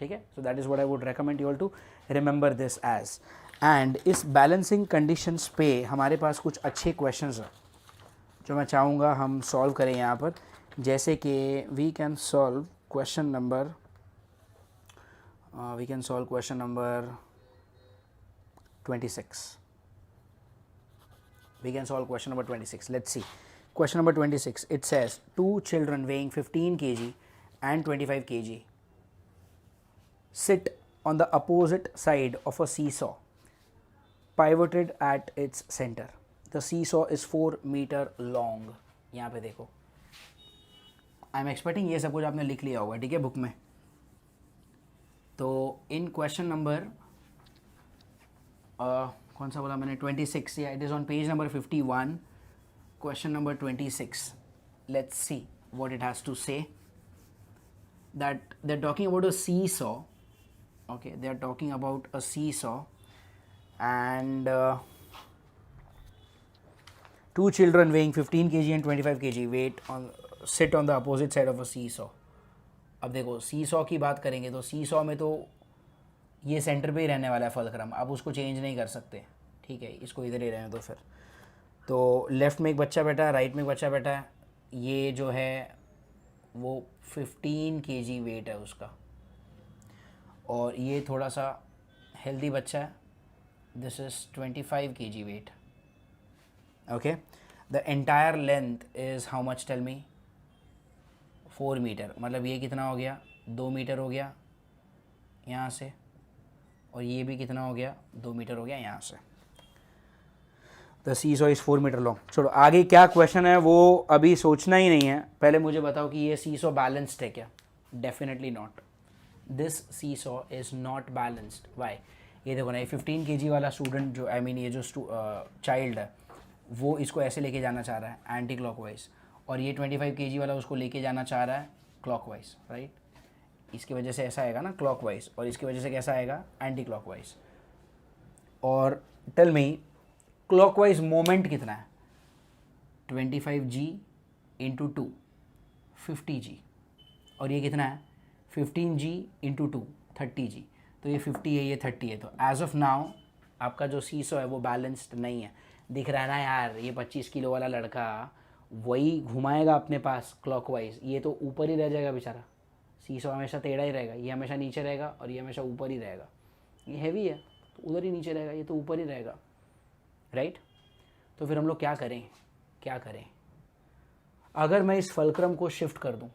ठीक है। So that is what I would recommend you all to remember this as. एंड इस balancing conditions पे हमारे पास कुछ अच्छे questions हैं जो मैं चाहूँगा हम सॉल्व करें यहाँ पर, जैसे कि we can solve question number 26. We can solve question number 26. Let's see. Question number 26. It says two children weighing 15 kg and 25 kg sit on the opposite side of a seesaw pivoted at its center. The seesaw is 4 meter long. यहाँ पे देखो, I am expecting ये सब कुछ आपने लिख लिया होगा, ठीक है, बुक में। तो इन क्वेश्चन नंबर कौन सा बोला मैंने, 26, या it is on page number 51, question number 26. Let's see what it has to say, that they are talking about a seesaw. Okay, they are talking about a seesaw, and two children weighing 15 kg and 25 kg sit on the opposite side of a seesaw. अब देखो, seesaw की बात करेंगे तो seesaw में तो ये centre पे ही रहने वाला है फलक्रम, आप उसको चेंज नहीं कर सकते, ठीक है, इसको इधर ही रहने दो फिर। तो लेफ़्ट में एक बच्चा बैठा है, राइट में एक बच्चा बैठा है, ये जो है वो 15 kg वेट है उसका, और ये थोड़ा सा हेल्दी बच्चा है, this is 25 kg weight. Okay, the entire length is how much, tell me, 4 metre, मतलब ये कितना हो गया, 2 मीटर हो गया यहाँ से, और ये भी कितना हो गया, 2 मीटर हो गया यहाँ से। The seesaw is 4 metre long. चलो आगे क्या क्वेश्चन है वो अभी सोचना ही नहीं है, पहले मुझे बताओ कि ये सीसॉ बैलेंस्ड है क्या? Definitely not. This seesaw is not balanced. Why? ये देखो ना, ये 15 kg वाला स्टूडेंट जो ये जो चाइल्ड है वो इसको ऐसे लेके जाना चाह रहा है एंटी क्लॉकवाइज, और ये 25 kg वाला उसको लेके जाना चाह रहा है क्लॉकवाइज, राइट? इसकी वजह से ऐसा आएगा ना क्लॉकवाइज, और इसकी वजह से कैसा आएगा? Anti clockwise. और टेल मी क्लॉकवाइज मोमेंट कितना है? 25g इंटू 2 50g, और ये कितना है? 15g into 2 30g। तो ये 50 है, ये 30 है। तो एज ऑफ नाउ आपका जो सीसॉ है वो बैलेंस्ड नहीं है। दिख रहा है ना यार, ये 25 किलो वाला लड़का वही घुमाएगा अपने पास क्लॉकवाइज, ये तो ऊपर ही रह जाएगा बेचारा। सीसॉ हमेशा टेढ़ा ही रहेगा, ये हमेशा नीचे रहेगा और ये हमेशा ऊपर ही रहेगा। ये हैवी है तो उधर ही नीचे रहेगा, ये तो ऊपर ही रहेगा, राइट? तो फिर हम लोग क्या करें? क्या करें? अगर मैं इस फल्क्रम को शिफ्ट कर दूं,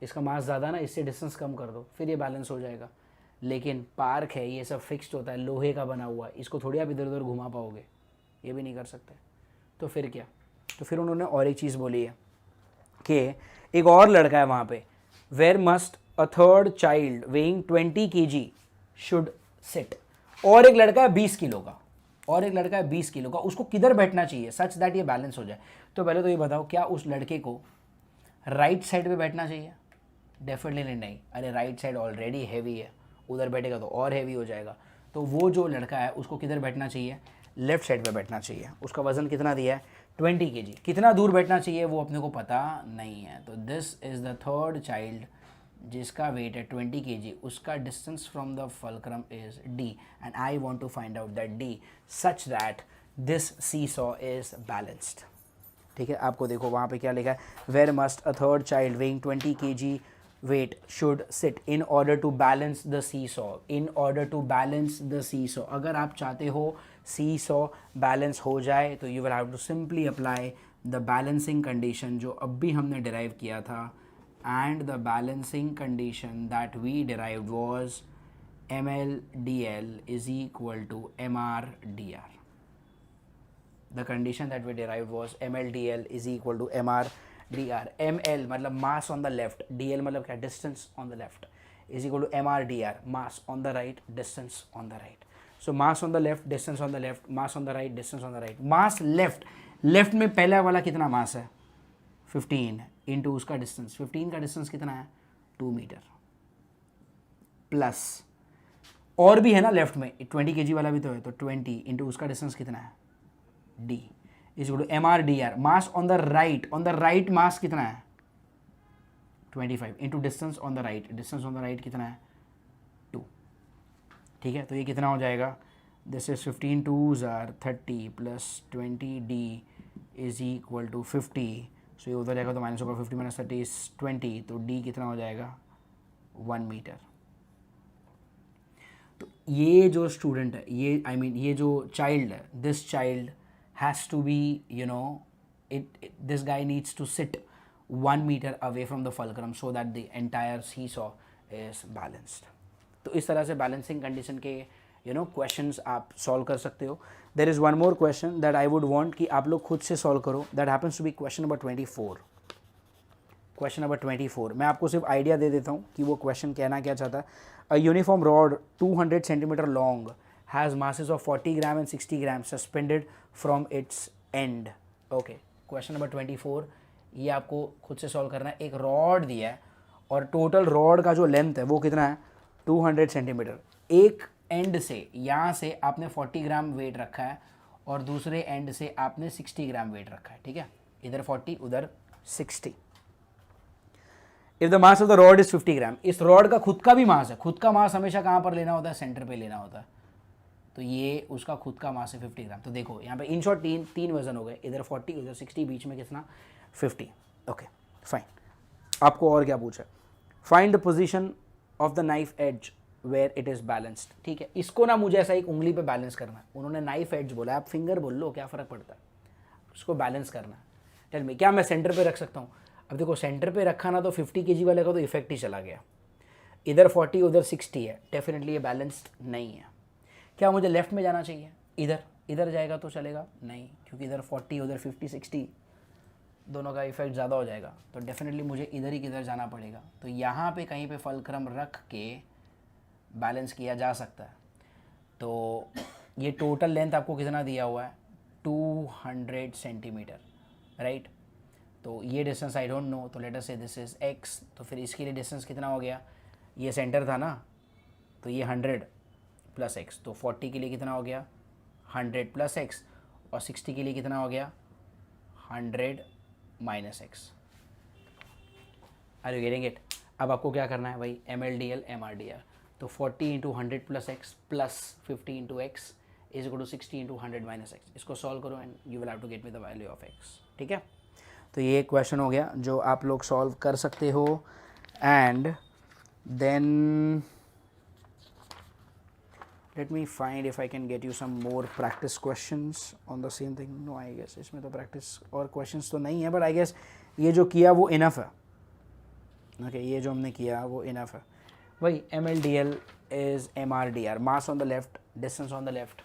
इसका मास ज़्यादा ना, इससे डिस्टेंस कम कर दो, फिर ये बैलेंस हो जाएगा। लेकिन पार्क है, ये सब फिक्स्ड होता है, लोहे का बना हुआ, इसको थोड़ी आप इधर उधर घुमा पाओगे, ये भी नहीं कर सकते। तो फिर क्या? तो फिर उन्होंने और एक चीज़ बोली है कि एक और लड़का है वहाँ पे, where must a third child weighing 20 kg should sit. और एक लड़का है 20 किलो का, और एक लड़का है 20 किलो का, उसको किधर बैठना चाहिए सच दैट ये बैलेंस हो जाए? तो पहले तो ये बताओ, क्या उस लड़के को राइट साइड पे बैठना चाहिए? डेफिनेटली नहीं। अरे राइट साइड ऑलरेडी हैवी है, उधर बैठेगा तो और हैवी हो जाएगा। तो वो जो लड़का है उसको किधर बैठना चाहिए? लेफ्ट साइड पे बैठना चाहिए। उसका वजन कितना दिया है? 20 kg। कितना दूर बैठना चाहिए वो अपने को पता नहीं है। तो this is the third child जिसका वेट है 20 kg, उसका distance from the fulcrum is d, and I want to find out that d such that this seesaw is balanced. ठीक है, आपको देखो वहाँ पे क्या लिखा है, where must a third child weighing 20 kg weight should sit in order to balance the seesaw, in order to balance the seesaw। अगर आप चाहते हो seesaw बैलेंस हो जाए तो you will have to simply apply the balancing condition जो अब भी हमने derive किया था, and the balancing condition that we derived was MLDL is equal to MRDR। The condition that we derived was MLDL is equal to MRDR। ML मतलब mass on the left, DL मतलब क्या? distance on the left, is equal to MRDR, mass on the right, distance on the right। So mass on the left, distance on the left, mass on the right, distance on the right। mass left में पहला वाला कितना मास है? 15 into उसका distance, 15 का distance कितना है? 2 metre, plus और भी है ना लेफ्ट में 20 kg वाला भी तो है, तो 20 इंटू उसका डिस्टेंस कितना है? d is equal to MRDR। Mass on the right mass कितना है? 25 into distance on the right, distance on the right कितना है? 2। ठीक है, तो ये कितना हो जाएगा? This is 15 2s are 30 plus 20d is equal to 50। So ये उधर जाएगा तो माइनस होगा, 50 माइनस 30 इज 20, तो d कितना हो जाएगा? 1 मीटर। तो ये जो स्टूडेंट है, ये ये जो चाइल्ड है, this child has to be, this guy needs to sit 1 meter away from the fulcrum so that the entire seesaw is balanced। तो इस तरह से बैलेंसिंग कंडीशन के क्वेश्चंस आप सॉल्व कर सकते हो। There is one more question that I would want कि आप लोग खुद से सॉल्व करो, that happens to be question number 24। Question number 24 मैं आपको सिर्फ आइडिया दे देता हूँ कि वो क्वेश्चन कहना क्या चाहता है। अ uniform rod 200 centimetre long has masses of 40 gram and 60 gram suspended from its end। Okay, question number 24 ये आपको खुद से सॉल्व करना है। एक रॉड दिया है और टोटल रॉड का जो लेंथ है वो कितना है? 200 सेंटीमीटर। एक एंड से यहाँ से आपने 40 ग्राम वेट रखा है और दूसरे एंड से आपने 60 ग्राम वेट रखा है। ठीक है, इधर 40 उधर 60। If the mass of the rod is 50 ग्राम, इस रॉड का खुद का भी मास है। खुद का मास हमेशा कहाँ पर लेना होता है? सेंटर पे लेना होता है। तो ये उसका खुद का मास है 50 ग्राम। तो देखो यहाँ पे इन शॉर्ट तीन वजन हो गए, इधर 40 उधर 60, बीच में कितना? 50। Okay fine. आपको और क्या पूछा? Find the position of the knife edge where it is balanced. ठीक है, इसको ना मुझे ऐसा एक उंगली पे बैलेंस करना है। उन्होंने नाइफ एज बोला, आप फिंगर बोल लो, क्या फ़र्क पड़ता है? उसको बैलेंस करना है। टेल मी, क्या मैं सेंटर पे रख सकता हूँ? अब देखो सेंटर पे रखा ना तो 50 kg वाले का तो इफेक्ट ही चला गया। इधर 40 उधर 60 है, डेफिनेटली ये बैलेंस्ड नहीं है। क्या मुझे लेफ्ट में जाना चाहिए? इधर इधर जाएगा तो चलेगा नहीं, क्योंकि इधर 40 उधर 50 60 दोनों का इफेक्ट ज़्यादा हो जाएगा, तो डेफिनेटली मुझे इधर ही किधर जाना पड़ेगा। तो यहाँ पे कहीं पे फलक्रम रख के बैलेंस किया जा सकता है। तो ये टोटल लेंथ आपको कितना दिया हुआ है, 200 सेंटीमीटर, राइट। तो ये डिस्टेंस आई डोंट नो, तो लेट अस से दिस इज़ x, तो फिर इसके लिए डिस्टेंस कितना हो गया, ये सेंटर था ना, तो ये 100 प्लस x, तो 40 के लिए कितना हो गया 100 प्लस x, और 60 के लिए कितना हो गया 100 minus x. Are you getting it? अब आपको क्या करना है भाई, MLDL MRDR, तो 40 into 100 plus x plus 50 into x is equal to 60 into 100 minus x. इसको सॉल्व करो and you will have to get me the value of x. ठीक है, तो ये एक क्वेश्चन हो गया जो आप लोग सॉल्व कर सकते हो। And then let me find if I can get you some more practice questions on the same thing. No, I guess इसमें तो practice और questions तो नहीं है, but I guess ये जो किया वो enough है। okay, ये जो हमने किया वो enough है। वही MLDL is MRDR, mass on the left, distance on the left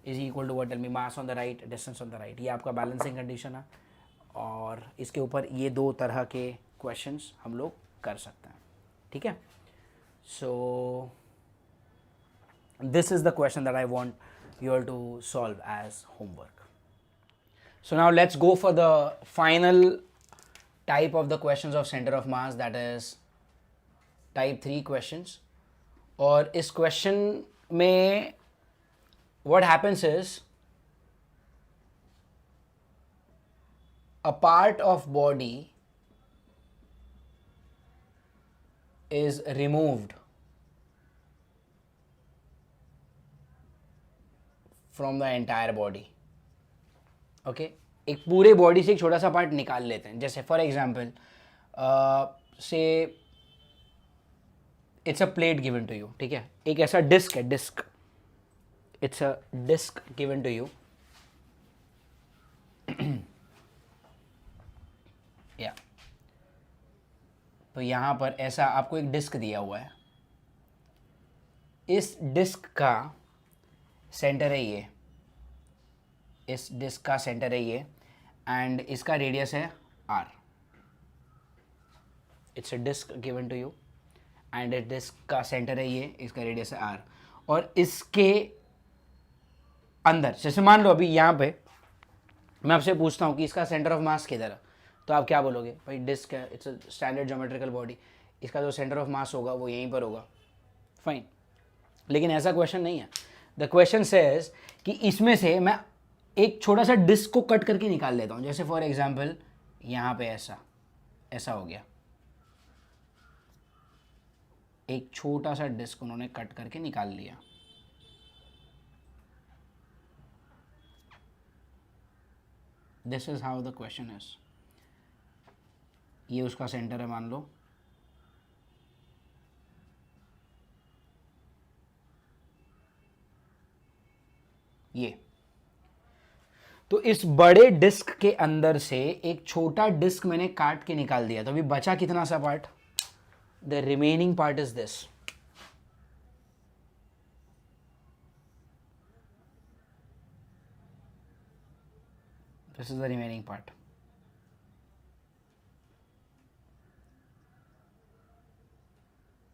is equal to what, tell me, mass on the right, distance on the right। ये आपका balancing condition है, और इसके ऊपर ये दो तरह के questions हम लोग कर सकते हैं। ठीक है, so this is the question that I want you all to solve as homework. So now let's go for the final type of the questions of center of mass, that is type 3 questions. और इस question में what happens is a part of body is removed from the entire body. Okay, एक पूरे body से एक छोटा सा part निकाल लेते हैं। जैसे फॉर एग्जाम्पल से it's a plate given to you, ठीक है, एक ऐसा डिस्क है, disc, it's a disc given to you, या तो यहाँ पर ऐसा आपको एक डिस्क दिया हुआ है, इस डिस्क का सेंटर है ये, इस डिस्क का सेंटर है ये, एंड इसका रेडियस है r। It's a disc given to you and इस डिस्क का सेंटर है ये, इसका रेडियस है r। और इसके अंदर, जैसे मान लो अभी यहाँ पे मैं आपसे पूछता हूँ कि इसका सेंटर ऑफ मास किधर है, तो आप क्या बोलोगे, भाई डिस्क है, it's a standard geometrical body, इसका जो सेंटर ऑफ मास होगा वो यहीं पर होगा। फाइन, लेकिन ऐसा क्वेश्चन नहीं है। द क्वेश्चन सेज कि इसमें से मैं एक छोटा सा डिस्क को कट करके निकाल लेता हूँ। जैसे फॉर एग्जांपल यहाँ पे ऐसा ऐसा हो गया, एक छोटा सा डिस्क उन्होंने कट करके निकाल लिया। This is how the question is. ये उसका सेंटर है मान लो, ये, तो इस बड़े डिस्क के अंदर से एक छोटा डिस्क मैंने काट के निकाल दिया, तो अभी बचा कितना सा part, the remaining part is this. This is the remaining part.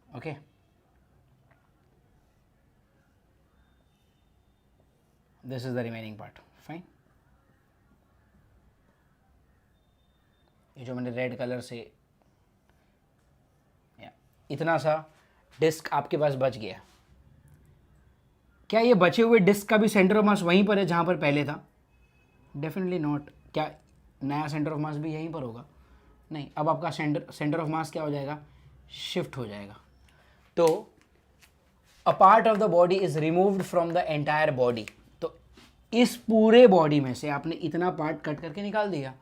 Okay, this is the remaining part. Fine, ये जो मैंने रेड कलर से, इतना सा डिस्क आपके पास बच गया। क्या ये बचे हुए डिस्क का भी सेंटर ऑफ मास वहीं पर है जहां पर पहले था? Definitely not. क्या नया सेंटर ऑफ मास भी यहीं पर होगा? नहीं। अब आपका सेंटर ऑफ मास क्या हो जाएगा, शिफ्ट हो जाएगा। तो a part of the body is removed from the entire body. तो इस पूरे बॉडी में से आपने इतना पार्ट कट करके निकाल दिया।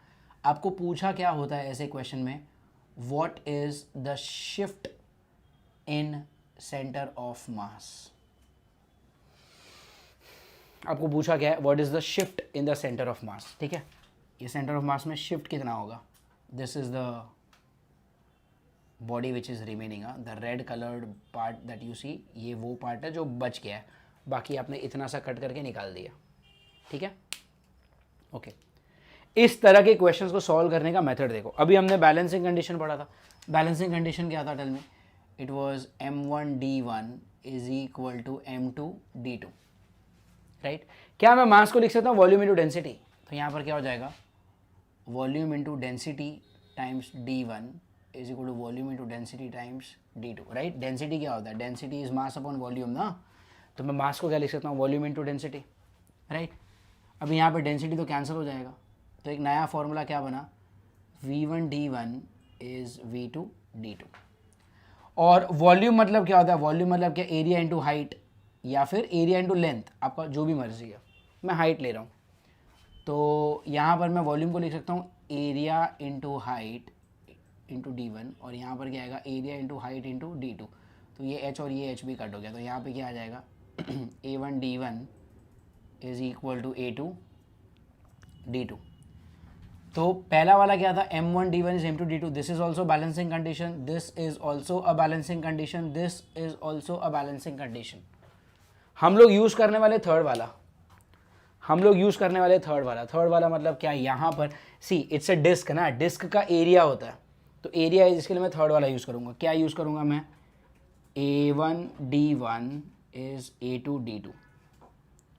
आपको पूछा क्या होता है ऐसे क्वेश्चन में, what is the shift in centre of मास। आपको पूछा क्या है, what is the shift in the centre of mass. ठीक है, ये सेंटर ऑफ मास में शिफ्ट कितना होगा। This is the body which is remaining, the red coloured part that you see, ये वो पार्ट है जो बच गया है, बाकी आपने इतना सा कट करके निकाल दिया। ठीक है, ओके। इस तरह के क्वेश्चंस को सॉल्व करने का मेथड देखो। अभी हमने बैलेंसिंग कंडीशन पढ़ा था। बैलेंसिंग कंडीशन क्या था tell me? It was m1d1 is equal to m2d2, right. क्या मैं मास को लिख सकता हूँ वॉल्यूम इंटू डेंसिटी? तो यहाँ पर क्या हो जाएगा, volume into density times d1 is equal to volume into density times d2, right. Density क्या होता है? Density is mass upon volume ना। तो मैं मास को क्या लिख सकता हूँ? Volume into density, right. अब यहाँ पे डेंसिटी तो कैंसिल हो जाएगा, तो एक नया फॉर्मूला क्या बना, v1d1 इज v2d2। और वॉल्यूम मतलब क्या होता है? वॉल्यूम मतलब क्या, एरिया इंटू हाइट या फिर एरिया इंटू लेंथ, आपका जो भी मर्जी है। मैं हाइट ले रहा हूँ, तो यहाँ पर मैं वॉल्यूम को लिख सकता हूँ area into height into d1, और यहाँ पर क्या आएगा, area into height into d2। तो ये h और ये h भी कट हो गया, तो यहाँ पे क्या आ जाएगा, a1d1 is equal to a2d2। तो पहला वाला क्या था, m1d1 is m2d2। This is also balancing condition, this is also a balancing condition, this is also a balancing condition. हम लोग यूज करने वाले थर्ड वाला, थर्ड वाला मतलब क्या, यहाँ पर सी इट्स अ डिस्क ना, डिस्क का एरिया होता है, तो एरिया है, जिसके लिए मैं थर्ड वाला यूज करूँगा। क्या यूज करूँगा मैं, a1d1 इज a2d2,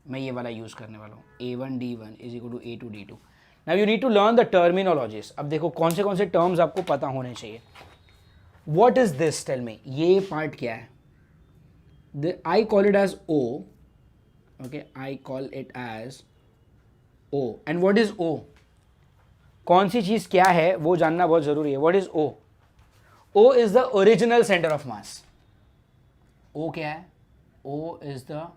मैं ये वाला यूज करने वाला हूँ, a1d1 is equal to a2d2। Now you need to learn the terminologies. अब देखो कौन से टर्म्स आपको पता होने चाहिए। What is this, tell me, ये पार्ट क्या है? I call it as O, okay, I call it as O. And what is O? कौन सी चीज क्या है वो जानना बहुत जरूरी है। What is O? O is the original centre of mass. O क्या है? O is the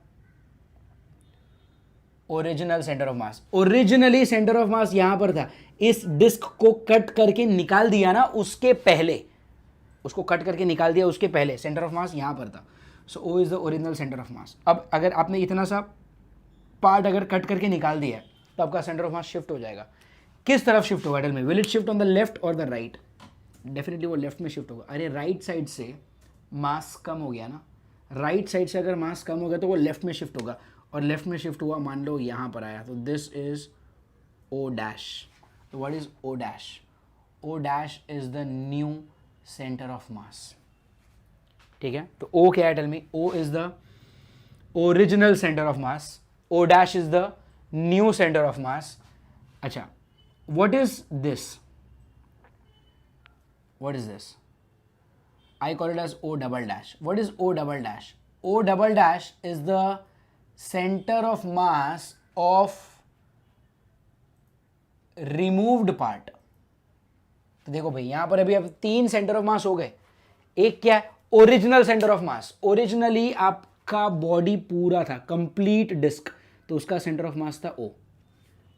original centre of mass. Originally centre of mass यहां पर था, इस डिस्क को कट करके निकाल दिया ना, उसके पहले, उसको कट करके निकाल दिया उसके पहले सेंटर ऑफ मास यहां पर था। So O is the original centre of mass. अब अगर आपने इतना सा पार्ट अगर कट करके निकाल दिया है, तो आपका सेंटर ऑफ मास शिफ्ट हो जाएगा। किस तरफ शिफ्ट होगा tell me? Will it shift on the left और द राइट? डेफिनेटली वो लेफ्ट में शिफ्ट होगा। अरे राइट साइड से मास कम हो गया ना, राइट साइड से अगर मास कम हो गया तो वो लेफ्ट में शिफ्ट होगा, और लेफ्ट में शिफ्ट हुआ, मान लो यहाँ पर आया, तो दिस इज ओ डैश। तो what is O dash? O dash is the new centre of mass, ठीक है। तो ओ क्या है tell me? O is the original centre of mass, O dash is the new centre of mass. अच्छा, what is this? What is this? I call it as O double dash. What is O double dash? O double dash is the center of mass of removed part. तो देखो भाई यहां पर अभी अब 3 centre of मास हो गए। एक क्या है? Original centre of mass. Originally आपका बॉडी पूरा था, कंप्लीट डिस्क, तो उसका सेंटर ऑफ मास था O,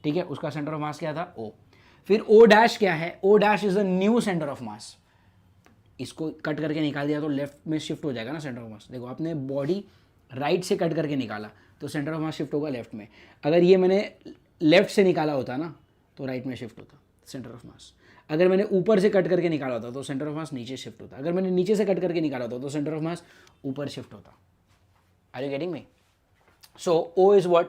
ठीक है। उसका सेंटर ऑफ मास क्या था? O। फिर O डैश क्या है? O dash is the new centre of मास। इसको कट करके निकाल दिया तो लेफ्ट में शिफ्ट हो जाएगा ना सेंटर ऑफ मास। देखो आपने बॉडी राइट से कट करके निकाला तो सेंटर ऑफ मास शिफ्ट होगा लेफ्ट में। अगर ये मैंने लेफ्ट से निकाला होता ना तो राइट में शिफ्ट होता सेंटर ऑफ मास। अगर मैंने ऊपर से कट करके निकाला होता तो सेंटर ऑफ मास नीचे शिफ्ट होता। अगर मैंने नीचे से कट करके निकाला होता तो सेंटर ऑफ मास ऊपर शिफ्ट होता। Are you getting me? So O is what?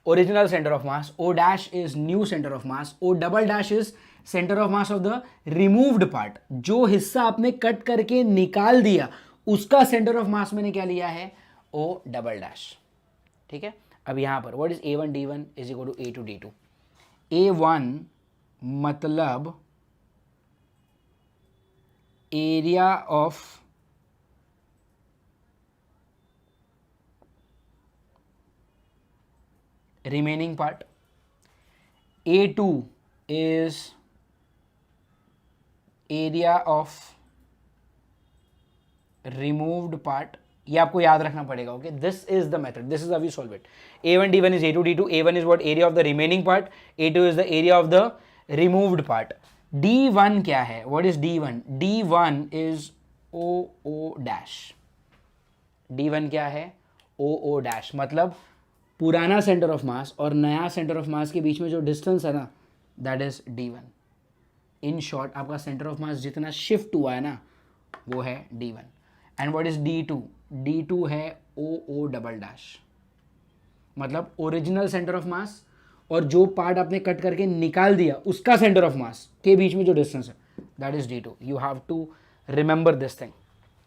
Original centre of mass. O dash is new centre of mass. O double dash is centre of mass of the removed part. जो हिस्सा आपने cut करके निकाल दिया उसका centre of मास मैंने क्या लिया है? ओ डबल डैश, ठीक है। अब यहां पर what is a1d1 is equal to a2d2। a1 मतलब area of remaining part, A2 is area of removed part। ये आपको याद रखना पड़ेगा, okay. This is the method, this is how we solve it. a1d1 is a2d2। a1 is what? area of the remaining part। a2 is the area of the removed part। d1 क्या है? what is d1? d1 is o dash। d1 क्या है? o dash, मतलब पुराना centre of मास और नया centre of mass के बीच में जो डिस्टेंस है ना, that is d1। In short आपका सेंटर ऑफ मास जितना शिफ्ट हुआ है ना वो है d1। And what is d2? d2 है o डबल डैश, मतलब ओरिजिनल सेंटर ऑफ मास और जो पार्ट आपने कट करके निकाल दिया उसका सेंटर ऑफ मास के बीच में जो डिस्टेंस है that is d2. You have to remember this thing.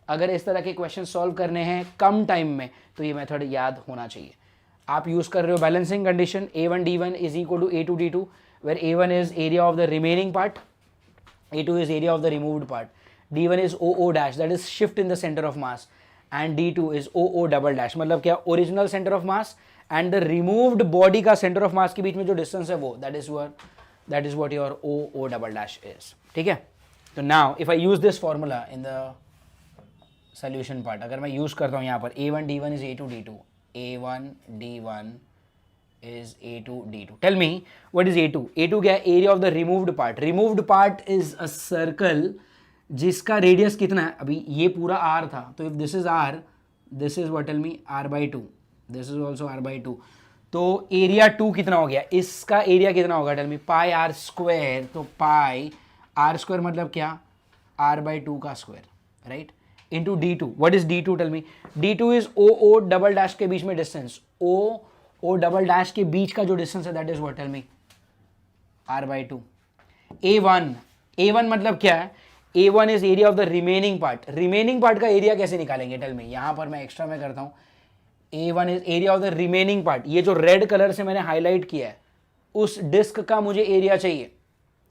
अगर इस तरह के क्वेश्चन सॉल्व करने हैं कम टाइम में तो ये मेथड याद होना चाहिए. आप यूज कर रहे हो balancing condition a1 d1 is equal to a2 d2 where a1 is area of the remaining part, a2 is area of the removed part, d1 is oo dash that is shift in the center of mass and d2 is oo double dash. मतलब क्या original centre of mass and the removed body का centre of mass के बीच में जो distance है वो that is what your oo double dash is. ठीक है. तो now if I use this formula in the solution part, अगर मैं यूज करता हूँ यहाँ पर a1 d1 is a2 d2, a1 d1 is a2 d2. Tell me what is a2? a2 क्या है? Area of the removed part. Removed part is a circle जिसका radius कितना है? अभी ये पूरा r था, तो if this is r, this is what? Tell me r by 2. This is also r by 2. तो एरिया 2 कितना हो गया? इसका एरिया कितना होगा? Tell me pi are square. तो पाई आर स्क्वायर मतलब क्या? r by 2 का square, right, into d2. What is d2? Tell me. d2 is o double dash के बीच में डिस्टेंस. ओ डबल डैश के बीच का जो डिस्टेंस है that is what? Tell me r by 2. a1 मतलब क्या है? a1 is area of the remaining part. Remaining part का एरिया कैसे निकालेंगे? Tell me. यहां पर मैं एक्स्ट्रा में करता हूं. a1 is area of the remaining part. ये जो रेड कलर से मैंने हाईलाइट किया है उस डिस्क का मुझे एरिया चाहिए.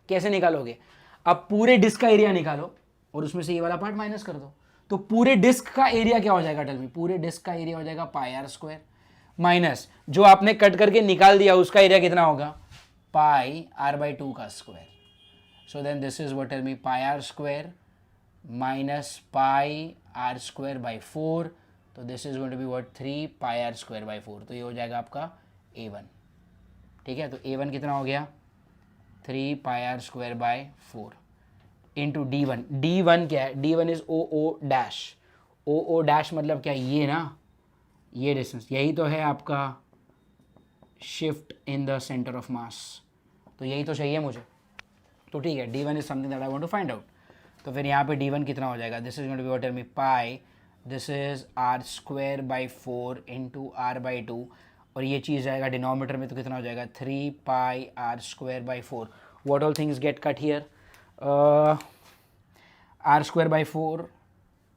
कैसे निकालोगे? अब पूरे डिस्क का एरिया निकालो और उसमें से ये वाला पार्ट माइनस कर दो. तो पूरे डिस्क का एरिया क्या हो जाएगा? Tell me. पूरे डिस्क का एरिया हो जाएगा पाई आर स्क्वायर माइनस जो आपने कट करके निकाल दिया उसका एरिया कितना होगा? पाई आर बाई 2 का square. So then this is what? Tell me pi are square minus pi are square by 4. तो this is going to be what? 3 pi are square by 4. तो ये हो जाएगा आपका a1. ठीक है. तो a1 कितना हो गया? 3 pi are square by 4 into d1. d1 क्या है? d1 is oo dash. oo dash मतलब क्या? ये ना, ये डिस्टेंस, यही तो है आपका shift in the centre of mass. तो यही तो चाहिए मुझे. तो ठीक है, d1 is something that I want to find out. तो फिर यहाँ पे d1 कितना हो जाएगा? This is going to be what? Tell me pi, this is r square by 4 into r by 2. और ये चीज़ जाएगा डिनोमीटर में तो कितना हो जाएगा? 3 pi r square by 4. What all things get cut here? r square by 4,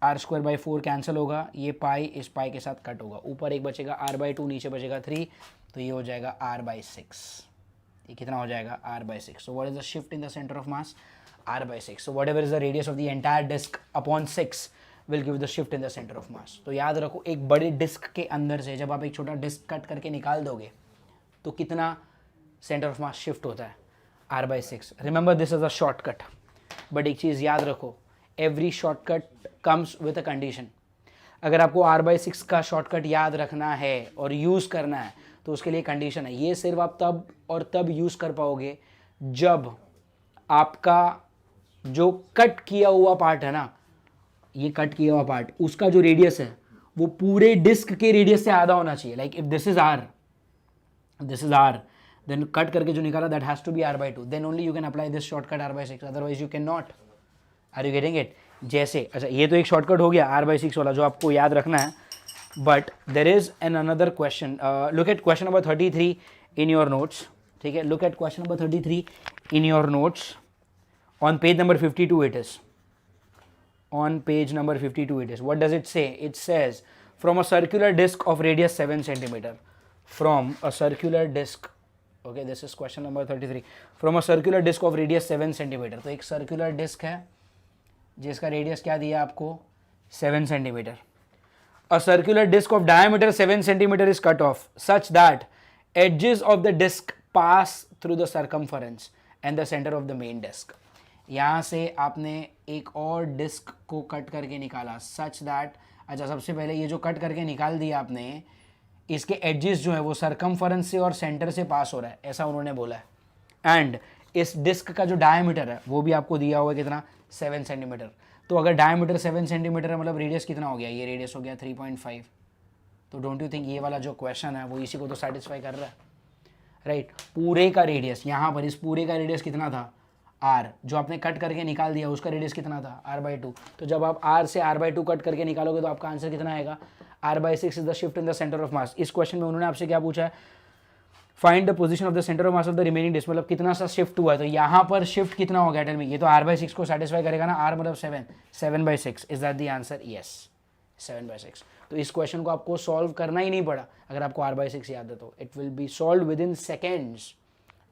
R square by 4 cancel होगा. ये पाई इस पाई के साथ कट होगा. ऊपर एक बचेगा r बाई 2, नीचे बचेगा 3. तो ये हो जाएगा r बाई 6. ये कितना हो जाएगा? r by 6. So what is the shift in the centre of mass? r by 6. So whatever is the radius of the entire disc upon 6 will give the shift in the centre of mass. तो याद रखो, एक बड़े disc के अंदर से जब आप एक छोटा डिस्क कट करके निकाल दोगे तो कितना सेंटर ऑफ मास शिफ्ट होता है? r by 6. Remember this is a shortcut, but एक चीज़ याद रखो, every shortcut comes with a condition. अगर आपको r बाई 6 का शॉर्टकट याद रखना है और यूज़ करना है तो उसके लिए कंडीशन है. ये सिर्फ आप तब और तब यूज़ कर पाओगे जब आपका जो कट किया हुआ पार्ट है ना, ये कट किया हुआ पार्ट, उसका जो रेडियस है वो पूरे डिस्क के रेडियस से आधा होना चाहिए. Like if this is r, then cut करके जो निकाला that has to be r by 2. Then only you can apply this shortcut r by 6, otherwise you can not. Are you getting it? जैसे, अच्छा ये तो एक शॉर्टकट हो गया r बाई 6 वाला जो आपको याद रखना है. But there is an another question. Look at question number 33 in your notes. ठीक है, look at question number 33 in your notes. On page number 52 it is. On page number 52 it is. What does it say? It says from a circular disc of radius 7 centimeter. From a circular disc. Okay, this is question number 33. From a circular disc of radius 7 centimeter. तो एक circular disc है जिसका radius क्या दिया आपको? 7 centimeter. A circular disc of diameter 7 centimeter is cut off such that edges of the disc pass through the circumference and the center of the main disc. यहाँ से आपने एक और डिस्क को कट करके निकाला सच दैट. अच्छा, सबसे पहले ये जो कट करके निकाल दिया आपने, इसके एडजेस जो है वो सरकमफरेंस से और सेंटर से पास हो रहा है, ऐसा उन्होंने बोला है. एंड इस डिस्क का जो डायमीटर है वो भी आपको दिया हुआ है कितना? 7 सेंटीमीटर. तो अगर डायमीटर 7 सेंटीमीटर है मतलब रेडियस कितना हो गया? ये रेडियस हो गया 3.5. तो डोंट यू थिंक ये वाला जो क्वेश्चन है वो इसी को तो सेटिस्फाई कर रहा है, राइट? पूरे का रेडियस, यहाँ पर इस पूरे का रेडियस कितना था? r. जो आपने कट करके निकाल दिया उसका रेडियस कितना था? r by 2. तो जब आप r से r बाई 2 कट करके निकालोगे तो आपका आंसर कितना आएगा? r by 6 is the shift in the centre of mass. इस क्वेश्चन में उन्होंने आपसे क्या पूछा है? Find the position of the centre of mass of the remaining disc, मतलब कितना सा शिफ्ट हुआ है, तो यहाँ पर शिफ्ट कितना हो गया, टेल मी। ये तो r/6 को सेटिस्फाई करेगा ना, r मतलब 7/6, is that the answer? Yes, 7/6। तो इस क्वेश्चन को आपको सॉल्व करना ही नहीं पड़ा अगर आपको r/6 याद है तो, it will be solve with in seconds.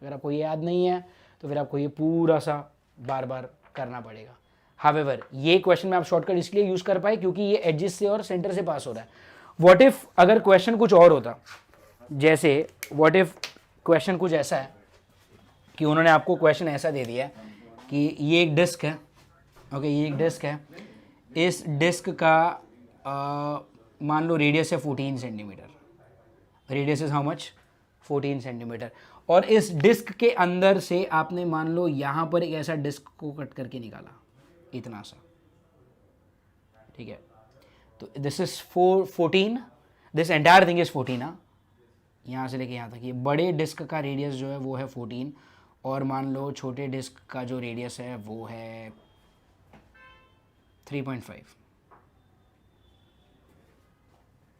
अगर आपको ये याद नहीं है तो फिर आपको ये पूरा सा बार बार करना पड़ेगा। हावेवर ये क्वेश्चन में आप शॉर्टकट इसलिए यूज कर पाए क्योंकि ये एडजेस से और सेंटर से पास हो रहा है। व्हाट इफ अगर क्वेश्चन कुछ और होता, जैसे व्हाट इफ क्वेश्चन कुछ ऐसा है कि उन्होंने आपको क्वेश्चन ऐसा दे दिया है कि ये एक डिस्क है, ओके, ये एक डिस्क है, इस डिस्क का मान लो रेडियस है 14 centimetre, radius is how much, 14 centimetre, और इस डिस्क के अंदर से आपने मान लो यहाँ पर एक ऐसा डिस्क को कट करके निकाला, इतना सा, ठीक है। तो this is 14, this entire thing is 14, हाँ, यहाँ से लेके यहाँ तक। ये बड़े डिस्क का रेडियस जो है वो है 14, और मान लो छोटे डिस्क का जो रेडियस है वो है 3.5,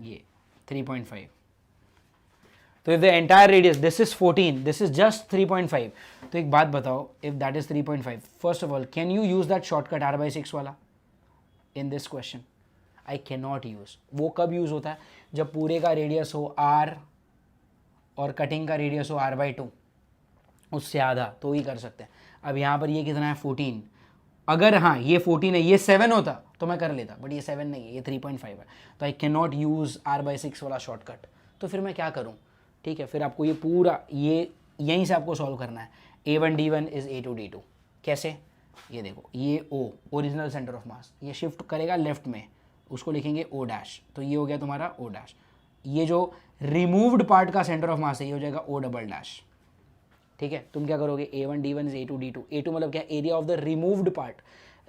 ये 3.5। तो if the entire radius this is 14, this is just 3.5, तो एक बात बताओ, if that is 3.5, first of all can you use that shortcut r/6 वाला in this question? I can not use. वो कब यूज होता है? जब पूरे का रेडियस हो r और कटिंग का रेडियस हो r/2, उससे आधा, तो ही कर सकते हैं। अब यहाँ पर ये कितना है, 14। अगर हाँ ये 14 है, ये 7 होता तो मैं कर लेता, बट ये 7 नहीं है, ये 3.5 है, तो I can not use r/6 वाला शॉर्टकट। तो फिर मैं क्या करूँ? ठीक है, फिर आपको ये पूरा ये यहीं से आपको सॉल्व करना है। a1 d1 is a2 d2। कैसे? ये देखो, ये O ओरिजिनल सेंटर ऑफ मास, ये शिफ्ट करेगा लेफ्ट में, उसको लिखेंगे O', तो ये हो गया तुम्हारा O'। ये जो रिमूव्ड पार्ट का सेंटर ऑफ मास है ये हो जाएगा O'। ठीक है, तुम क्या करोगे, a1 d1 is a2 d2। a2 मतलब क्या, area of the removed part.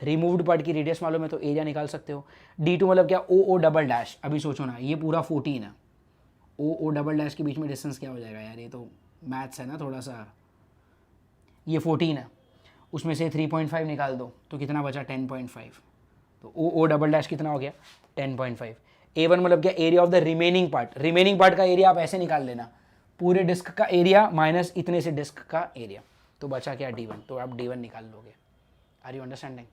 Removed part की रेडियस मालूम है तो एरिया निकाल सकते हो। d2 मतलब क्या, O'। अभी सोचो ना, ये पूरा 14 है, O' के बीच में डिस्टेंस क्या हो जाएगा यार, ये तो मैथ्स है ना थोड़ा सा। ये 14 है, उसमें से 3.5 निकाल दो तो कितना बचा, 10.5। तो O' कितना हो गया, 10.5। a1 मतलब क्या, area of the remaining part. Remaining part का एरिया आप ऐसे निकाल लेना, पूरे डिस्क का एरिया माइनस इतने से डिस्क का एरिया, तो बचा क्या, d1। तो आप d1 निकाल लोगे। Are you understanding?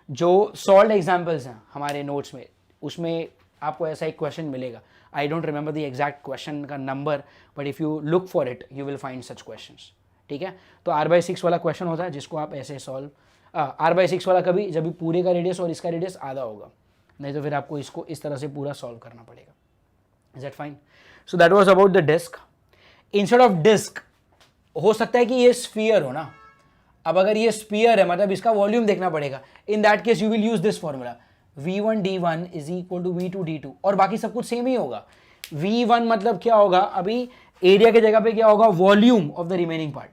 जो सॉल्व एग्जाम्पल्स हैं हमारे नोट्स में, उसमें आपको ऐसा एक क्वेश्चन मिलेगा। I don't remember the exact question का number, but if you look for it you will find such questions. ठीक है, तो r/6 वाला क्वेश्चन होता है जिसको आप ऐसे सॉल्व, r/6 वाला कभी जब भी पूरे का रेडियस और इसका रेडियस आधा होगा, नहीं तो फिर आपको इसको इस तरह से पूरा सॉल्व करना पड़ेगा। Is that fine? So that was about the disc. Instead of disc हो सकता है कि ये स्फीयर हो ना। अब अगर ये स्फीयर है मतलब इसका वॉल्यूम देखना पड़ेगा। In that case you will use this formula, v1 d1 is equal to v2 d2, और बाकी सब कुछ सेम ही होगा। v1 मतलब क्या होगा, अभी एरिया की जगह पे क्या होगा, volume of the remaining part.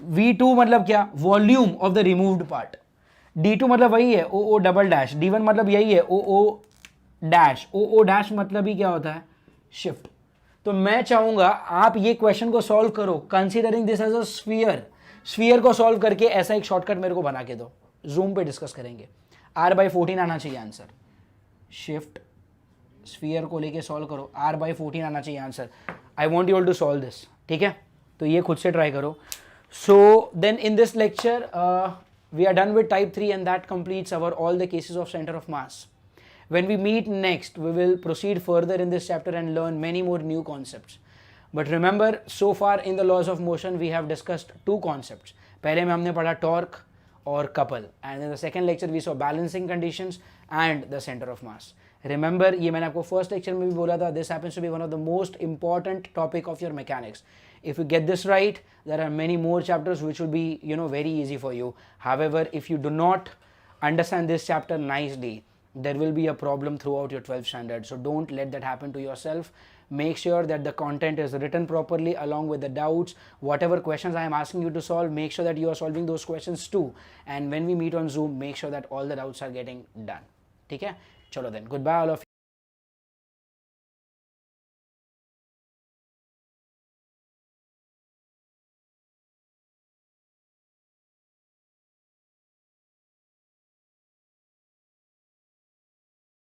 v2 मतलब क्या, volume of the removed part. d2 मतलब वही है, O', d1 मतलब यही है, O' मतलब ही क्या होता है, शिफ्ट। तो मैं चाहूंगा आप ये क्वेश्चन को सॉल्व करो considering this as a sphere. Sphere को सॉल्व करके ऐसा एक शॉर्टकट मेरे को बना के दो, जूम पे डिस्कस करेंगे। r/14 आना चाहिए आंसर। शिफ्ट स्फीयर को लेके सॉल्व करो, r/14 आना चाहिए answer. I want you all to solve this. ठीक है, तो ये खुद से ट्राई करो। So then in this lecture we are done with type 3 and that completes our all the cases of center of mass. When we meet next, we will proceed further in this chapter and learn many more new concepts. But remember, so far in the laws of motion, we have discussed two concepts. पहले में हमने पढ़ा torque और couple, and in the second lecture we saw balancing conditions and the center of mass. Remember, ये मैंने आपको first lecture में भी बोला था, this happens to be one of the most important topic of your mechanics. If you get this right, there are many more chapters which will be, very easy for you. However, if you do not understand this chapter nicely, there will be a problem throughout your 12th standard. So don't let that happen to yourself. Make sure that the content is written properly along with the doubts. Whatever questions I am asking you to solve, make sure that you are solving those questions too. And when we meet on Zoom, make sure that all the doubts are getting done. ठीक है? चलो then. Goodbye all of you.